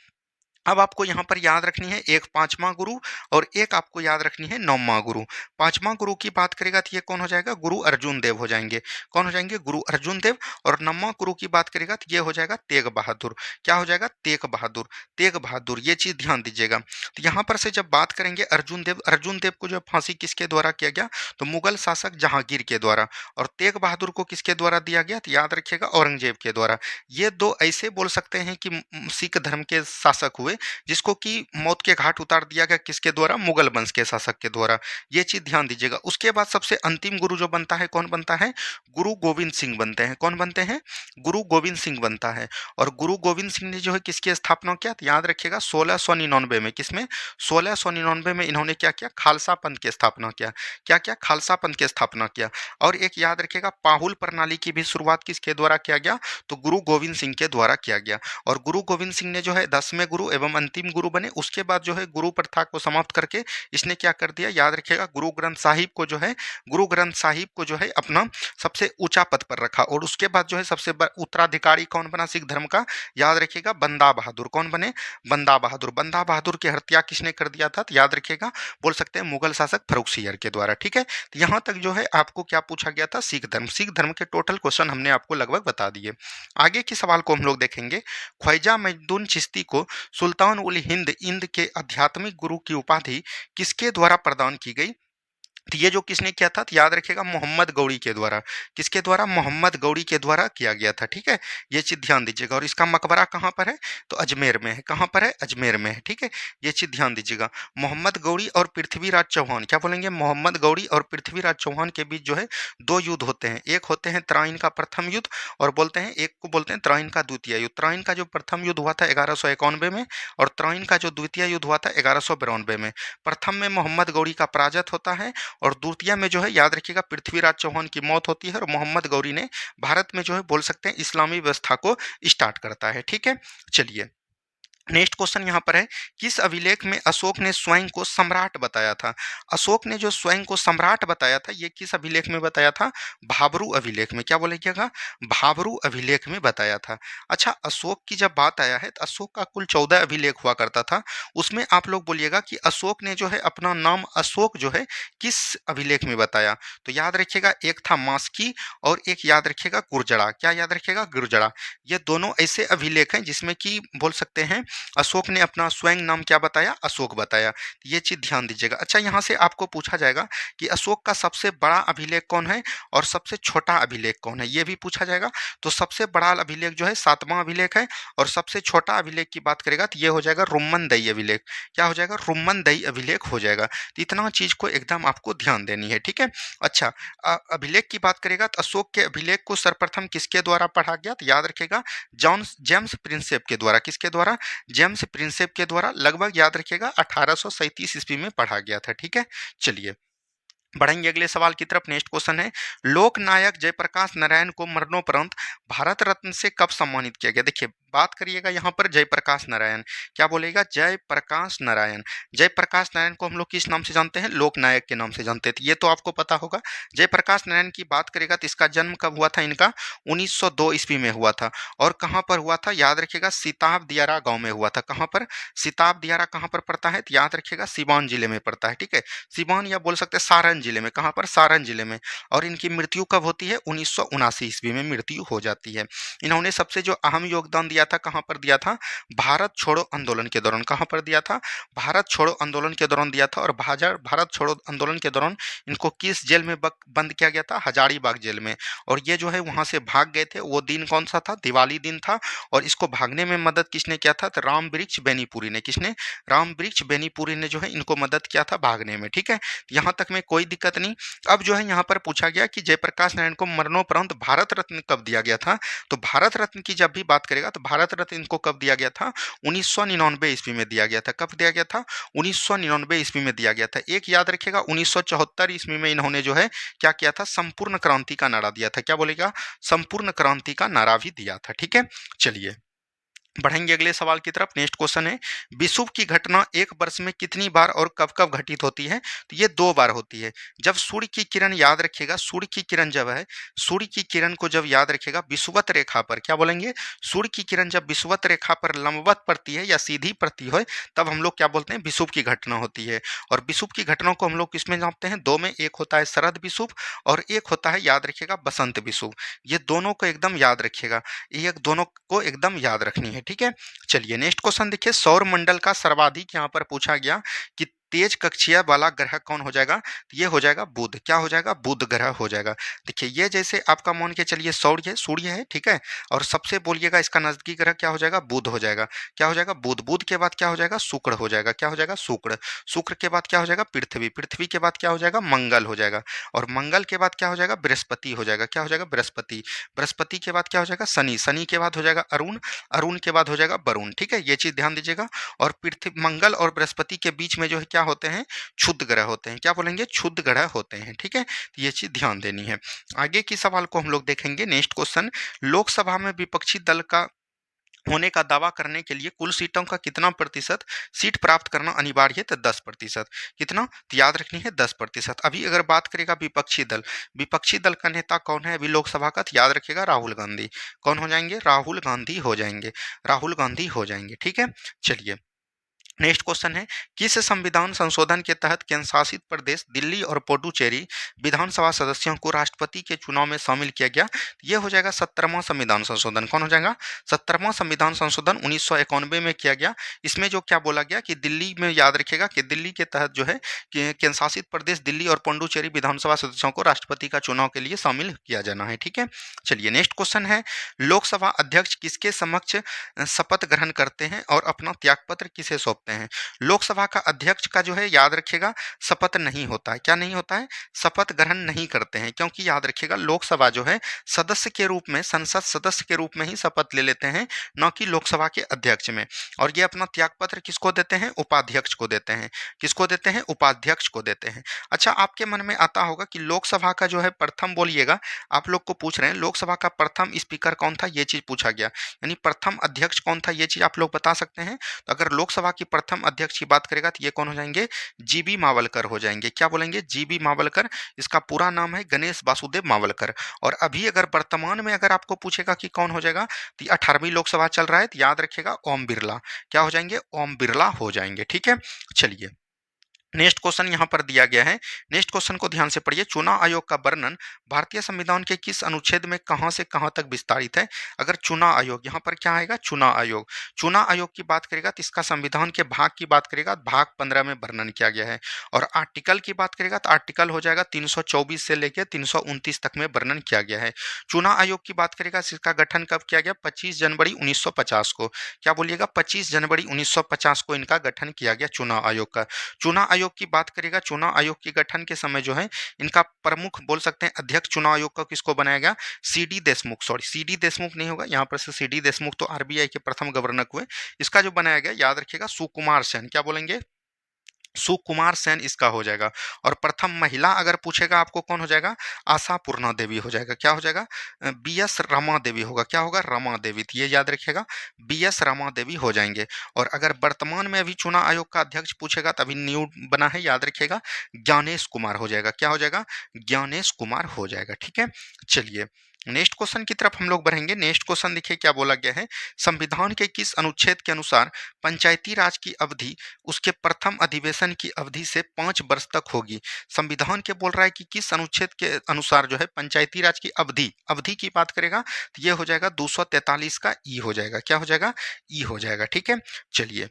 अब आपको यहाँ पर याद रखनी है एक पांचवा गुरु और एक आपको याद रखनी है नौवां गुरु। पांचवा गुरु की बात करेगा तो ये कौन हो जाएगा, गुरु अर्जुन देव हो जाएंगे। कौन हो जाएंगे, गुरु अर्जुन देव। और नौवां गुरु की बात करेगा तो ये हो जाएगा तेग बहादुर। क्या हो जाएगा, तेग बहादुर। तेग बहादुर, ये चीज ध्यान दीजिएगा। तो यहाँ पर से जब बात करेंगे अर्जुन देव, अर्जुन देव को जो फांसी किसके द्वारा किया गया, तो मुगल शासक जहांगीर के द्वारा। और तेग बहादुर को किसके द्वारा दिया गया, तो याद रखिएगा औरंगजेब के द्वारा। ये दो ऐसे बोल सकते हैं कि सिख धर्म के शासक हुए जिसको कि मौत के घाट उतार दिया गया, किसके द्वारा, मुगल वंश के शासक के द्वारा। ये चीज ध्यान दीजिएगा। उसके बाद सबसे अंतिम गुरु जो बनता है, कौन बनता है, गुरु गोविंद सिंह बनते हैं। कौन बनते हैं, गुरु गोविंद सिंह बनता है। और गुरु गोविंद सिंह ने जो है किसकी स्थापना किया, तो याद रखिएगा 1699 में। किसमें, 1699 में इन्होंने क्या किया, खालसा पंथ की स्थापना किया। क्या क्या, खालसा पंथ की स्थापना किया। और एक याद रखिएगा पाहुल प्रणाली की भी शुरुआत किसके द्वारा किया गया, तो गुरु गोविंद सिंह के द्वारा किया गया। और गुरु गोविंद सिंह ने जो है 10वें गुरु एवं अंतिम गुरु बने। उसके बाद जो है गुरु प्रथा को समाप्त करके इसने क्या कर दिया, याद रखिएगा, गुरु ग्रंथ साहिब को जो है अपना सबसे ऊंचा पद पर रखा। और उसके बाद जो है सबसे उत्तराधिकारी कौन बना सिख धर्म का, याद रखिएगा, बंदा बहादुर। कौन बने, बंदा बहादुर। बंदा बहादुर की हत्या किसने कर दिया था, तो याद रखिएगा, बोल सकते हैं मुगल शासक फर्रुखसियर के द्वारा। ठीक है, तो यहाँ तक जो है आपको क्या पूछा गया था, सिख धर्म के टोटल क्वेश्चन हमने आपको लगभग बता दिए। आगे के सवाल को हम लोग देखेंगे। ख्वाजा मईनुद्दीन चिश्ती को सुल्तान उल हिंद इंद के आध्यात्मिक गुरु की उपाधि किसके द्वारा प्रदान की गई। तो ये जो किसने किया था, तो याद रखिएगा, मोहम्मद गौरी के द्वारा। किसके द्वारा, मोहम्मद गौरी के द्वारा किया गया था। ठीक है, ये चीज ध्यान दीजिएगा। और इसका मकबरा कहाँ पर है, तो अजमेर में है। कहाँ पर है, अजमेर में है। ठीक है, ये चीज ध्यान दीजिएगा। मोहम्मद गौरी और पृथ्वीराज चौहान, क्या बोलेंगे, मोहम्मद गौरी और पृथ्वीराज चौहान के बीच जो है दो युद्ध होते हैं। एक होते हैं तराइन का प्रथम युद्ध, और बोलते हैं एक को बोलते हैं तराइन का द्वितीय युद्ध। तराइन का जो प्रथम युद्ध हुआ था 1191 में, और तराइन का जो द्वितीय युद्ध हुआ था 1192 में। प्रथम में मोहम्मद गौरी का पराजय होता है, और द्वितीय में जो है याद रखिएगा पृथ्वीराज चौहान की मौत होती है, और मोहम्मद गौरी ने भारत में जो है बोल सकते हैं इस्लामी व्यवस्था को स्टार्ट करता है। ठीक है, चलिए नेक्स्ट क्वेश्चन यहाँ पर है, किस अभिलेख में अशोक ने स्वयं को सम्राट बताया था। अशोक ने जो स्वयं को सम्राट बताया था, ये किस अभिलेख में बताया था, भाबरू अभिलेख में। क्या बोलेगा, भाबरू अभिलेख में बताया था। अच्छा, अशोक की जब बात आया है तो अशोक का कुल 14 अभिलेख हुआ करता था। उसमें आप लोग बोलिएगा कि अशोक ने जो है अपना नाम अशोक जो है किस अभिलेख में बताया। तो याद रखिएगा, एक था मास्की और एक याद रखिएगा गुर्जरा। क्या याद रखिएगा, गुर्जरा। ये दोनों ऐसे अभिलेख हैं जिसमें कि बोल सकते हैं अशोक ने अपना स्वयं नाम क्या बताया, अशोक बताया। ये चीज ध्यान दीजिएगा। अच्छा, यहाँ से आपको पूछा जाएगा कि अशोक का सबसे बड़ा अभिलेख कौन है और सबसे छोटा अभिलेख कौन है, ये भी पूछा जाएगा। तो सबसे बड़ा अभिलेख जो है 7वां अभिलेख है, और सबसे छोटा अभिलेख की बात करेगा तो ये हो जाएगा रुम्मनदई अभिलेख। क्या हो जाएगा, रुम्मनदई अभिलेख हो जाएगा। तो इतना चीज को एकदम आपको ध्यान देनी है। ठीक है, अच्छा, अभिलेख की बात करेगा तो अशोक के अभिलेख को सर्वप्रथम किसके द्वारा पढ़ा गया, तो याद रखेगा जेम्स प्रिंसेप के द्वारा। किसके द्वारा, जेम्स प्रिंसेप के द्वारा। लगभग याद रखिएगा 1837 ईस्वी में पढ़ा गया था। ठीक है, चलिए बढ़ेंगे अगले सवाल की तरफ। नेक्स्ट क्वेश्चन है, लोक नायक जयप्रकाश नारायण को मरणोपरांत भारत रत्न से कब सम्मानित किया गया। देखिए बात करिएगा यहाँ पर जयप्रकाश नारायण। क्या बोलेगा, जयप्रकाश नारायण। जयप्रकाश नारायण को हम लोग किस नाम से जानते हैं, लोक नायक के नाम से जानते थे, ये तो आपको पता होगा। जयप्रकाश नारायण की बात करेगा तो इसका जन्म कब हुआ था, इनका 1902 ईस्वी में हुआ था। और कहाँ पर हुआ था, याद रखिएगा, सिताब दियारा गाँव में हुआ था। कहाँ पर, सिताब दियारा कहाँ पर पड़ता है, तो याद रखिएगा सिवान जिले में पड़ता है। ठीक है, सिवान या बोल सकते हैं सारण जिले में। कहाँ पर, सारण जिले में। और इनकी मृत्यु कब होती है, 1979 ईस्वी में मृत्यु हो जाती है। इन्होंने सबसे जो अहम योगदान दिया था, कहाँ पर दिया था, भारत छोड़ो आंदोलन के दौरान। कहाँ पर दिया था, भारत छोड़ो आंदोलन के दौरान दिया था। और भारत छोड़ो आंदोलन के दौरान इनको किस जेल में बंद किया गया था, हजारीबाग जेल में। और ये जो है वहां से भाग गए थे। वो दिन कौन सा था, दिवाली दिन था। और इसको भागने में मदद किसने किया था, तो राम वृक्ष बेनीपुरी ने। किसने, राम वृक्ष बेनीपुरी ने जो है इनको मदद किया था भागने में। ठीक है, यहाँ तक में कोई दिक्कत नहीं। अब जो है यहाँ पर पूछा गया कि जयप्रकाश नारायण को मरणोपरांत भारत रत्न कब दिया गया था। तो भारत रत्न की जब भी बात करेगा तो भारत रत्न इनको कब दिया गया था, 1999 ईस्वी में दिया गया था। कब दिया गया था, 1999 ईस्वी में दिया गया था। एक याद रखिएगा, 1974 ईस्वी में इन्होंने जो है क्या किया था, संपूर्ण क्रांति का नारा दिया था। क्या बोलेगा, संपूर्ण क्रांति का नारा भी दिया था। ठीक है, चलिए बढ़ेंगे अगले सवाल की तरफ। नेक्स्ट क्वेश्चन है, विषुव की घटना एक वर्ष में कितनी बार और कब कब घटित होती है। तो ये 2 बार होती है। जब सूर्य की किरण, याद रखिएगा, सूर्य की किरण जब है, सूर्य की किरण को जब याद रखिएगा विषुवत रेखा पर, क्या बोलेंगे, सूर्य की किरण जब विषुवत रेखा पर लंबवत पड़ती है या सीधी पड़ती है, तब हम लोग क्या बोलते हैं, विषुव की घटना होती है। और विषुव की घटना को हम लोग किसमें जानते हैं, 2 में। एक होता है शरद विषुव और एक होता है याद रखिएगा बसंत विषुव। ये दोनों को एकदम याद रखिएगा, ये दोनों को एकदम याद रखनी है। ठीक है, चलिए नेक्स्ट क्वेश्चन देखिए, सौर मंडल का सर्वाधिक यहाँ पर पूछा गया कि तेज कक्षीय वाला ग्रह कौन हो जाएगा, तो ये हो जाएगा बुध। क्या हो जाएगा, बुध ग्रह हो जाएगा। देखिए ये जैसे आपका मान के चलिए सूर्य है। ठीक है, और सबसे बोलिएगा इसका नजदीकी ग्रह क्या हो जाएगा, बुध हो जाएगा। क्या हो जाएगा, बुध। बुध के बाद क्या हो जाएगा, शुक्र हो जाएगा। क्या हो जाएगा, शुक्र। शुक्र के बाद क्या हो जाएगा, पृथ्वी। पृथ्वी के बाद क्या हो जाएगा, मंगल हो जाएगा। और मंगल के बाद क्या हो जाएगा, बृहस्पति हो जाएगा। क्या हो जाएगा, बृहस्पति। बृहस्पति के बाद क्या हो जाएगा, शनि। शनि के बाद हो जाएगा अरुण। अरुण के बाद हो जाएगा वरुण। ठीक है, ये चीज ध्यान दीजिएगा। और पृथ्वी, मंगल और बृहस्पति के बीच में जो है क्या होते हैं, क्षुद्र ग्रह होते हैं। क्या बोलेंगे, क्षुद्र ग्रह होते हैं। ठीक है, तो ये चीज ध्यान देनी है। आगे की सवाल को हम लोग देखेंगे। नेक्स्ट क्वेश्चन, लोकसभा में विपक्षी दल का होने का दावा करने के लिए कुल सीटों का कितना प्रतिशत सीट प्राप्त करना अनिवार्य है? तो 10%। कितना? तो याद रखनी है 10%। अभी अगर बात करेगा विपक्षी दल का नेता कौन है अभी लोकसभा का? तो याद रखिएगा राहुल गांधी। कौन हो जाएंगे? राहुल गांधी हो जाएंगे। राहुल गांधी हो जाएंगे। ठीक है, चलिए नेक्स्ट क्वेश्चन है, किस संविधान संशोधन के तहत केंद्र शासित प्रदेश दिल्ली और पुडुचेरी विधानसभा सदस्यों को राष्ट्रपति के चुनाव में शामिल किया गया? ये हो जाएगा 17वां संविधान संशोधन। कौन हो जाएगा? 17वां संविधान संशोधन 1991 में किया गया। इसमें जो क्या बोला गया कि दिल्ली में, याद रखिएगा कि दिल्ली के तहत जो है कि केंद्र शासित प्रदेश दिल्ली और पुडुचेरी विधानसभा सदस्यों को राष्ट्रपति का चुनाव के लिए शामिल किया जाना है। ठीक है, चलिए नेक्स्ट क्वेश्चन है, लोकसभा अध्यक्ष किसके समक्ष शपथ ग्रहण करते हैं और अपना त्यागपत्र किसे सौंपते हैं? लोकसभा का अध्यक्ष का जो है, याद रखिएगा, शपथ नहीं होता है। क्या नहीं होता है? शपथ ग्रहण नहीं करते हैं, क्योंकि याद रखिएगा लोकसभा जो है सदस्य के रूप में, संसद सदस्य के रूप में ही शपथ ले लेते हैं, न कि लोकसभा के अध्यक्ष में। और ये अपना त्यागपत्र किसको देते हैं? उपाध्यक्ष को देते हैं। किसको देते हैं? उपाध्यक्ष को देते हैं। अच्छा, आपके मन में आता होगा कि लोकसभा का जो है प्रथम, बोलिएगा, आप लोग को पूछ रहे हैं लोकसभा का प्रथम स्पीकर कौन था, ये चीज पूछा गया, यानी प्रथम अध्यक्ष कौन था, ये चीज आप लोग बता सकते हैं? तो अगर लोकसभा की प्रथम अध्यक्ष की बात करेगा तो ये कौन हो जाएंगे? जीबी मावलकर हो जाएंगे। क्या बोलेंगे? जीबी मावलकर। इसका पूरा नाम है गणेश वासुदेव मावलकर। और अभी अगर वर्तमान में अगर आपको पूछेगा कि कौन हो जाएगा, तो 18वीं लोकसभा चल रहा है, तो याद रखिएगा ओम बिरला। क्या हो जाएंगे? ओम बिरला हो जाएंगे। ठीक है, चलिए नेक्स्ट क्वेश्चन यहां पर दिया गया है। नेक्स्ट क्वेश्चन को ध्यान से पढ़िए, चुनाव आयोग का वर्णन भारतीय संविधान के किस अनुच्छेद में कहां से कहां तक विस्तारित है? अगर चुनाव आयोग, यहां पर क्या आएगा? चुनाव आयोग। चुनाव आयोग की बात करेगा तो इसका संविधान के भाग की बात करेगा, भाग 15 में वर्णन किया गया है। और आर्टिकल की बात करेगा तो आर्टिकल हो जाएगा 324 से लेकर 329 तक में वर्णन किया गया है। चुनाव आयोग की बात करेगा, इसका गठन कब किया गया? 25 जनवरी 1950 को। क्या बोलिएगा? 25 जनवरी 1950 को इनका गठन किया गया, चुनाव आयोग का। चुनाव आयोग की बात करेगा, चुनाव आयोग के गठन के समय जो है इनका प्रमुख, बोल सकते हैं अध्यक्ष चुनाव आयोग का किसको बनाया गया? CD Deshmukh. Sorry, CD Deshmukh नहीं होगा यहाँ पर से, सीडी देशमुख तो आरबीआई के प्रथम गवर्नर हुए। इसका जो बनाया गया, याद रखिएगा, सुकुमार सेन। क्या बोलेंगे? सुकुमार सेन इसका हो जाएगा। और प्रथम महिला अगर पूछेगा आपको, कौन हो जाएगा? आशा पूर्णा देवी हो जाएगा। क्या हो जाएगा? बी एस रमा देवी होगा। क्या होगा? रमा देवी। तो ये याद रखिएगा, बी एस रमा देवी हो जाएंगे। और अगर वर्तमान में अभी चुनाव आयोग का अध्यक्ष पूछेगा, तभी न्यू बना है, याद रखिएगा, ज्ञानेश कुमार हो जाएगा। क्या हो जाएगा? ज्ञानेश कुमार हो जाएगा। ठीक है, चलिए नेक्स्ट क्वेश्चन की तरफ हम लोग बढ़ेंगे। नेक्स्ट क्वेश्चन देखिए क्या बोला गया है, संविधान के किस अनुच्छेद के अनुसार पंचायती राज की अवधि उसके प्रथम अधिवेशन की अवधि से 5 वर्ष तक होगी? संविधान के बोल रहा है कि किस अनुच्छेद के अनुसार जो है पंचायती राज की अवधि, अवधि की बात करेगा तो ये हो जाएगा 243 का ई हो जाएगा। क्या हो जाएगा? ई हो जाएगा। ठीक है, चलिए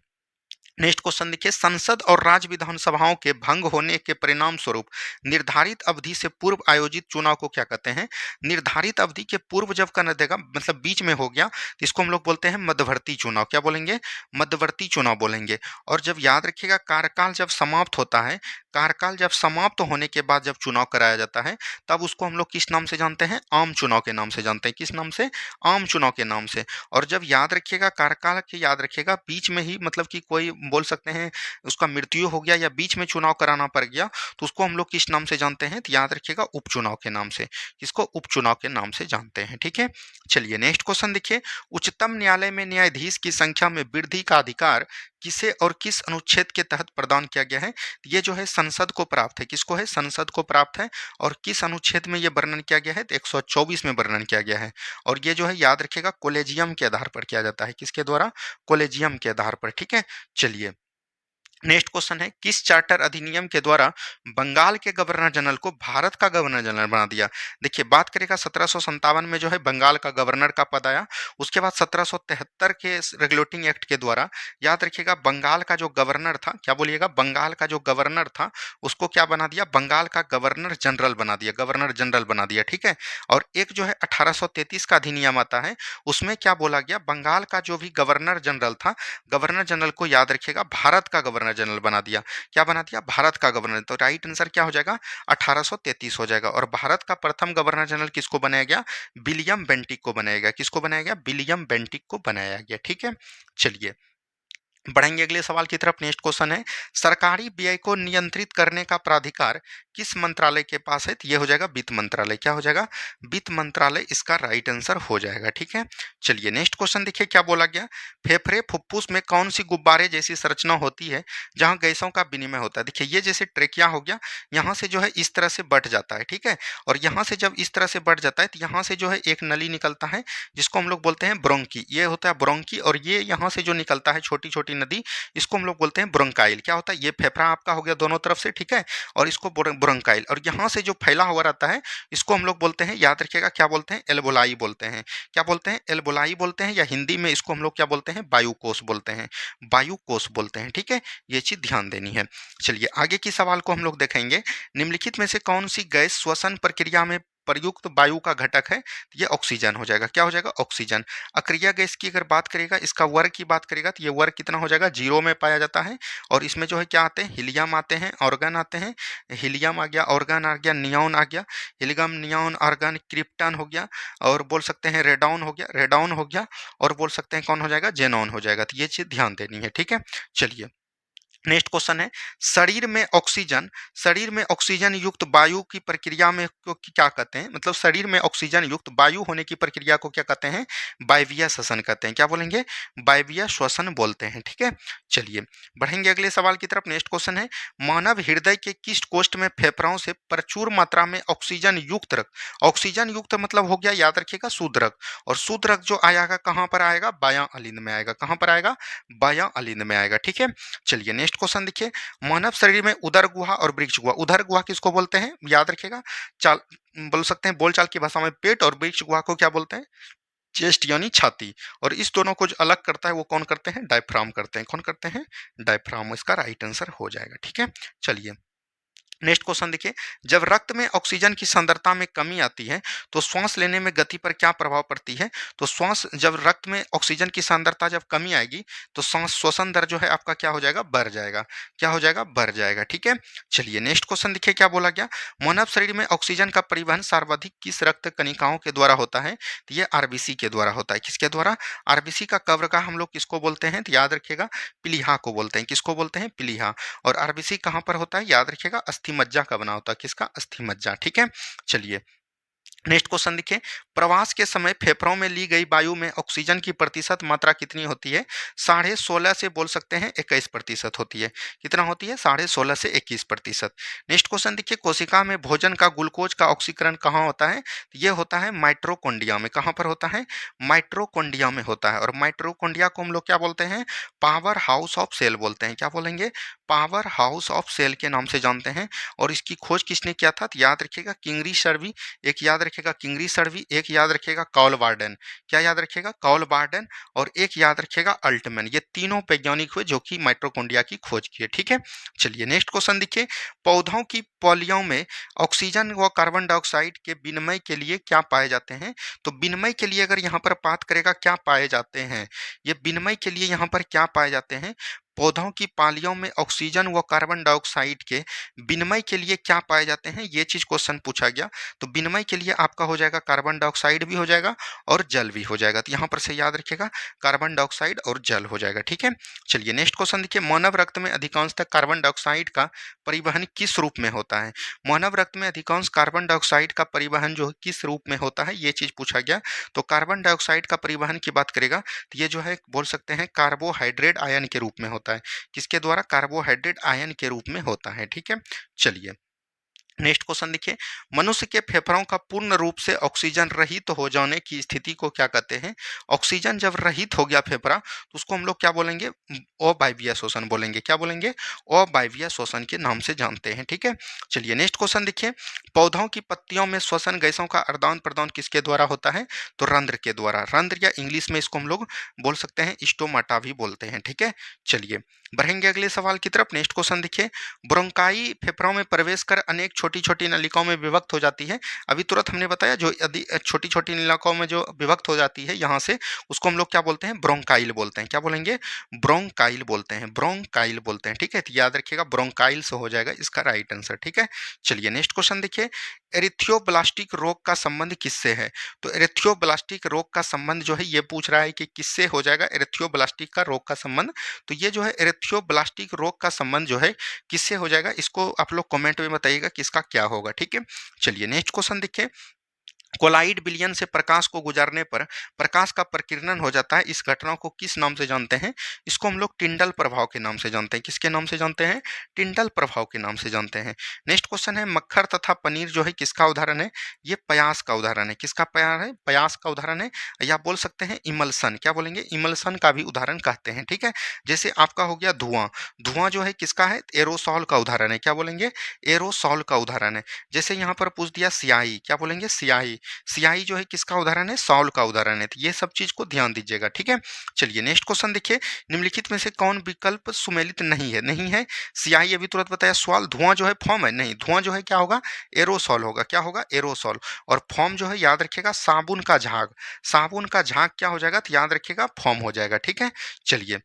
नेक्स्ट क्वेश्चन देखिए, संसद और राज्य विधानसभाओं के भंग होने के परिणाम स्वरूप निर्धारित अवधि से पूर्व आयोजित चुनाव को क्या कहते हैं? निर्धारित अवधि के पूर्व जब करना देगा, मतलब बीच में हो गया, तो इसको हम लोग बोलते हैं मध्यवर्ती चुनाव। क्या बोलेंगे? मध्यवर्ती चुनाव बोलेंगे। और जब, याद रखिएगा, कार्यकाल जब समाप्त होता है, कार्यकाल जब समाप्त होने के बाद जब चुनाव कराया जाता है, तब उसको हम लोग किस नाम से जानते हैं? आम चुनाव के नाम से जानते हैं। किस नाम से? आम चुनाव के नाम से। और जब, याद रखिएगा, कार्यकाल के, याद रखिएगा, बीच में ही, मतलब कि कोई बोल सकते हैं उसका मृत्यु हो गया या बीच में चुनाव कराना पड़ गया, तो उसको हम लोग किस नाम से जानते हैं? तो याद रखिएगा, उपचुनाव के नाम से। किसको? उपचुनाव के नाम से जानते हैं। ठीक है, चलिए नेक्स्ट क्वेश्चन देखिए, उच्चतम न्यायालय में न्यायाधीश की संख्या में वृद्धि का अधिकार किसे और किस अनुच्छेद के तहत प्रदान किया गया है? ये जो है संसद को प्राप्त है। किसको है? संसद को प्राप्त है। और किस अनुच्छेद में ये वर्णन किया गया है? तो 124 में वर्णन किया गया है। और ये जो है, याद रखिएगा, कोलेजियम के आधार पर किया जाता है। किसके द्वारा? कोलेजियम के आधार पर। ठीक है, चलिए नेक्स्ट क्वेश्चन है, किस चार्टर अधिनियम के द्वारा बंगाल के गवर्नर जनरल को भारत का गवर्नर जनरल बना दिया? देखिए बात करेगा 1757 में जो है बंगाल का गवर्नर का पद आया। उसके बाद 1773 के रेगुलेटिंग एक्ट के द्वारा, याद रखिएगा, बंगाल का जो गवर्नर था, क्या बोलिएगा, बंगाल का जो गवर्नर था उसको क्या बना दिया? बंगाल का गवर्नर जनरल बना दिया। गवर्नर जनरल बना दिया। ठीक है, और एक जो है 1833 का अधिनियम आता है, उसमें क्या बोला गया? बंगाल का जो भी गवर्नर जनरल था, गवर्नर जनरल को, याद रखिएगा, भारत का गवर्नर जनरल बना दिया। क्या बना दिया? भारत का गवर्नर। तो राइट आंसर क्या हो जाएगा? 1833 हो जाएगा। और भारत का प्रथम गवर्नर जनरल किसको बनाया गया? विलियम बेंटिक को बनाया गया। किसको बनाया गया? विलियम बेंटिक को बनाया गया। ठीक है, चलिए बढ़ेंगे अगले सवाल की तरफ। नेक्स्ट क्वेश्चन है, सरकारी व्यय को नियंत्रित करने का प्राधिकार किस मंत्रालय के पास है? तो ये हो जाएगा वित्त मंत्रालय। क्या हो जाएगा? वित्त मंत्रालय इसका राइट आंसर हो जाएगा। ठीक है, चलिए नेक्स्ट क्वेश्चन देखिए क्या बोला गया। फेफड़े फुफ्फुस में कौन सी गुब्बारे जैसी संरचना होती है जहां गैसों का विनिमय होता है? देखिए ये जैसे ट्रेकिया हो गया, यहाँ से जो है इस तरह से बढ़ जाता है। ठीक है, और यहाँ से जब इस तरह से बढ़ जाता है तो यहाँ से जो है एक नली निकलता है जिसको हम लोग बोलते हैं ब्रोंकी। ये होता है ब्रोंकी, और ये यहाँ से जो निकलता है छोटी छोटी नदी, इसको हम लोग बोलते हैं ब्रोंकाइल। क्या होता है? ये फेफड़ा आपका हो गया दोनों तरफ से, ठीक है, और इसको ब्रोंकाइल। और यहाँ से जो फैला हुआ रहता है इसको हम लोग बोलते हैं, याद रखिएगा क्या बोलते हैं? एल्वोलाई बोलते हैं। क्या बोलते हैं? एल्वोलाई बोलते हैं, या हिंदी में इसको हम लोग क्या बोलते हैं? वायुकोष बोलते हैं। वायुकोष बोलते हैं। ठीक है, ये चीज ध्यान देनी है। चलिए आगे की सवाल को हम लोग देखेंगे। निम्नलिखित में से कौन सी गैस श्वसन प्रक्रिया में प्रयुक्त वायु का घटक है? ये ऑक्सीजन हो जाएगा। क्या हो जाएगा? ऑक्सीजन। अक्रिया गैस की अगर बात करेगा, इसका वर्ग की बात करेगा तो ये वर्ग कितना हो जाएगा? 0 में पाया जाता है। और इसमें जो है क्या आते हैं? हीलियम आते हैं, ऑर्गन आते हैं। हीलियम आ गया, ऑर्गन आ गया, नियॉन आ गया। हीलियम, नियॉन, ऑर्गन, क्रिप्टन हो गया, और बोल सकते हैं रेडॉन हो गया, रेडॉन हो गया, और बोल सकते हैं कौन हो जाएगा? जेनॉन हो जाएगा। तो ये चीज ध्यान देनी है। ठीक है, चलिए नेक्स्ट क्वेश्चन है, शरीर में ऑक्सीजन युक्त वायु की प्रक्रिया में को क्या कहते हैं? मतलब शरीर में ऑक्सीजन युक्त वायु होने की प्रक्रिया को क्या कहते हैं? वायवीय श्वसन कहते हैं। क्या बोलेंगे? वायवीय श्वसन बोलते हैं। ठीक है, चलिए बढ़ेंगे अगले सवाल की तरफ। नेक्स्ट क्वेश्चन है, मानव हृदय के किस कोष्ठ में फेफड़ों से प्रचुर मात्रा में ऑक्सीजन युक्त रक्त, ऑक्सीजन युक्त मतलब हो गया, याद रखिएगा, शुद्ध रक्त। और शुद्ध रक्त जो आएगा कहाँ पर आएगा? बायां अलिंद में आएगा। कहाँ पर आएगा? बायां अलिंद में आएगा। ठीक है, चलिए नेक्स्ट क्वेश्चन देखिए, मानव शरीर में उदर गुहा और वृक्ष गुहा, उदर गुहा किसको बोलते हैं? याद रखिएगा, चाल बोल सकते हैं बोलचाल की भाषा में पेट, और वृक्ष गुहा को क्या बोलते हैं? चेस्ट यानी छाती। और इस दोनों को जो अलग करता है वो कौन करते हैं? डायफ्राम करते हैं। कौन करते हैं? डायफ्राम। इसका राइट आंसर हो जाएगा। ठीक है, चलिए नेक्स्ट क्वेश्चन देखिए, जब रक्त में ऑक्सीजन की सांद्रता में कमी आती है तो श्वास लेने में गति पर क्या प्रभाव पड़ती है? तो श्वास, जब रक्त में ऑक्सीजन की सांद्रता जब कमी आएगी तो सांस श्वसन दर जो है आपका क्या हो जाएगा? बढ़ जाएगा। क्या हो जाएगा? बढ़ जाएगा। ठीक है, चलिए नेक्स्ट क्वेश्चन देखिए क्या बोला गया। मानव शरीर में ऑक्सीजन का परिवहन सर्वाधिक किस रक्त कणिकाओं के द्वारा होता है? तो ये आरबीसी के द्वारा होता है। किसके द्वारा? आरबीसी का कवरगाह हम लोग किसको बोलते हैं? तो याद रखिएगा, प्लीहा को बोलते हैं। किसको बोलते हैं? प्लीहा। और आरबीसी कहाँ पर होता है? याद रखिएगा, अस्थि मज्जा का बना होता है। किसका? अस्थि मज्जा। ठीक है, चलिए नेक्स्ट क्वेश्चन देखिए, प्रवास के समय फेफड़ों में ली गई वायु में ऑक्सीजन की प्रतिशत मात्रा कितनी होती है? 16.5 से बोल सकते हैं 21% होती है। कितना होती है? 16.5 से 21%। नेक्स्ट क्वेश्चन देखिए, कोशिका में भोजन का ग्लूकोज का ऑक्सीकरण कहाँ होता है? ये होता है माइट्रोकोन्ड्रिया में। कहाँ पर होता है? माइट्रोकोन्ड्रिया में होता है। और माइट्रोकोन्ड्रिया को हम लोग क्या बोलते हैं? पावर हाउस ऑफ सेल बोलते हैं। क्या बोलेंगे? पावर हाउस ऑफ सेल के नाम से जानते हैं। और इसकी खोज किसने किया था? तो याद रखिएगा, किंगरी सर्वी, एक याद रखिएगा किंगरी सर्वी, एक याद रखिएगा कॉल वार्डन। क्या याद रखिएगा? Call warden. और एक याद रखिएगा अल्टमैन। ये तीनों वैज्ञानिक हुए जो कि माइट्रोकोन्ड्रिया की खोज किए। ठीक है, चलिए नेक्स्ट क्वेश्चन देखिए, पौधों की पॉलियों में ऑक्सीजन व कार्बन डाइऑक्साइड के विनिमय के लिए क्या पाए जाते हैं? तो विनिमय के लिए अगर यहाँ पर बात करेगा क्या पाए जाते हैं, ये विनिमय के लिए यहाँ पर क्या पाए जाते हैं? पौधों की पालियों में ऑक्सीजन व कार्बन डाइऑक्साइड के विनिमय के लिए क्या पाए जाते हैं? ये चीज क्वेश्चन पूछा गया। तो विनिमय के लिए आपका हो जाएगा कार्बन डाइऑक्साइड भी हो जाएगा और जल भी हो जाएगा। तो यहाँ पर से याद रखिएगा, कार्बन डाइऑक्साइड और जल हो जाएगा। ठीक है, चलिए नेक्स्ट क्वेश्चन देखिए, मानव रक्त में अधिकांशतः कार्बन डाइऑक्साइड का परिवहन किस रूप में होता है? मानव रक्त में अधिकांश कार्बन डाइऑक्साइड का परिवहन जो किस रूप में होता है, ये चीज पूछा गया। तो कार्बन डाइऑक्साइड का परिवहन की बात करेगा तो ये जो है बोल सकते हैं कार्बोहाइड्रेट आयन के रूप में होता है। किसके द्वारा? कार्बोहाइड्रेट आयन के रूप में होता है। ठीक है, चलिए नेक्स्ट क्वेश्चन देखिए, मनुष्य के फेफड़ों का पूर्ण रूप से ऑक्सीजन रहित हो जाने की स्थिति को क्या कहते हैं? ऑक्सीजन जब रहित हो गया फेफड़ा तो उसको हम लोग क्या बोलेंगे? अवायवीय श्वसन बोलेंगे। क्या बोलेंगे? अवायवीय श्वसन के नाम से जानते हैं। ठीक है, चलिए नेक्स्ट क्वेश्चन देखिए, पौधों की पत्तियों में श्वसन गैसों का आदान प्रदान किसके द्वारा होता है? तो रंध्र के द्वारा। रंध्र या इंग्लिश में इसको हम लोग बोल सकते हैं स्टोमाटा भी बोलते हैं। ठीक है, चलिए बढ़ेंगे अगले सवाल की तरफ। नेक्स्ट क्वेश्चन देखिए, ब्रोंकाई फेफड़ों में प्रवेश कर अनेक छोटी छोटी नलिकाओं में विभक्त हो जाती है। अभी तुरंत हमने बताया, जो यदि छोटी छोटी नलिकाओं में जो विभक्त हो जाती है यहाँ से, उसको हम लोग क्या बोलते हैं? ब्रोंकाइल बोलते हैं। क्या बोलेंगे? ब्रोंकाइल बोलते हैं। ब्रोंकाइल बोलते हैं। ठीक है, तो याद रखिएगा ब्रोंकाइल से हो जाएगा इसका राइट आंसर। ठीक है, चलिए नेक्स्ट क्वेश्चन देखिए, एरिथ्रोब्लास्टिक रोग का संबंध किससे है? तो एरिथ्रोब्लास्टिक रोग का संबंध जो है ये पूछ रहा है कि किससे हो जाएगा एरिथ्रोब्लास्टिक का रोग का संबंध। तो ये जो है एरिथ्रोब्लास्टिक रोग का संबंध जो है किससे हो जाएगा, इसको आप लोग कमेंट में बताइएगा कि इसका क्या होगा। ठीक है, चलिए नेक्स्ट क्वेश्चन देखिए। कोलाइड विलयन से प्रकाश को गुजारने पर प्रकाश का प्रकीर्णन हो जाता है, इस घटना को किस नाम से जानते हैं? इसको हम लोग टिंडल प्रभाव के नाम से जानते हैं। किसके नाम से जानते हैं? टिंडल प्रभाव के नाम से जानते हैं। नेक्स्ट क्वेश्चन है, मक्खर तथा पनीर जो है किसका उदाहरण है? ये प्यास का उदाहरण है। किसका प्यार है? प्यास का उदाहरण है। या आप बोल सकते हैं इमल्सन। क्या बोलेंगे? इमल्सन का भी उदाहरण कहते हैं। ठीक है, जैसे आपका हो गया धुआं। धुआं जो है किसका है? एरोसॉल का उदाहरण है। क्या बोलेंगे? एरोसॉल का उदाहरण है। जैसे यहाँ पर पूछ दिया स्याही। क्या बोलेंगे? स्याही। सियाही जो है किसका उदाहरण है? सॉल का उदाहरण है। तो ये सब चीज को ध्यान दीजिएगा। ठीक है, चलिए नेक्स्ट क्वेश्चन देखिए। निम्नलिखित में से कौन विकल्प सुमेलित नहीं है? नहीं है सियाही, अभी तुरंत बताया। सॉल, धुआं जो है फॉर्म है? नहीं, धुआं जो है क्या होगा? एरोसॉल होगा। क्या होगा? एरोसॉल। और फॉर्म जो है याद रखिएगा साबुन का झाग। साबुन का झाग क्या हो जाएगा? तो याद रखिएगा फॉर्म हो जाएगा। ठीक है, चलिए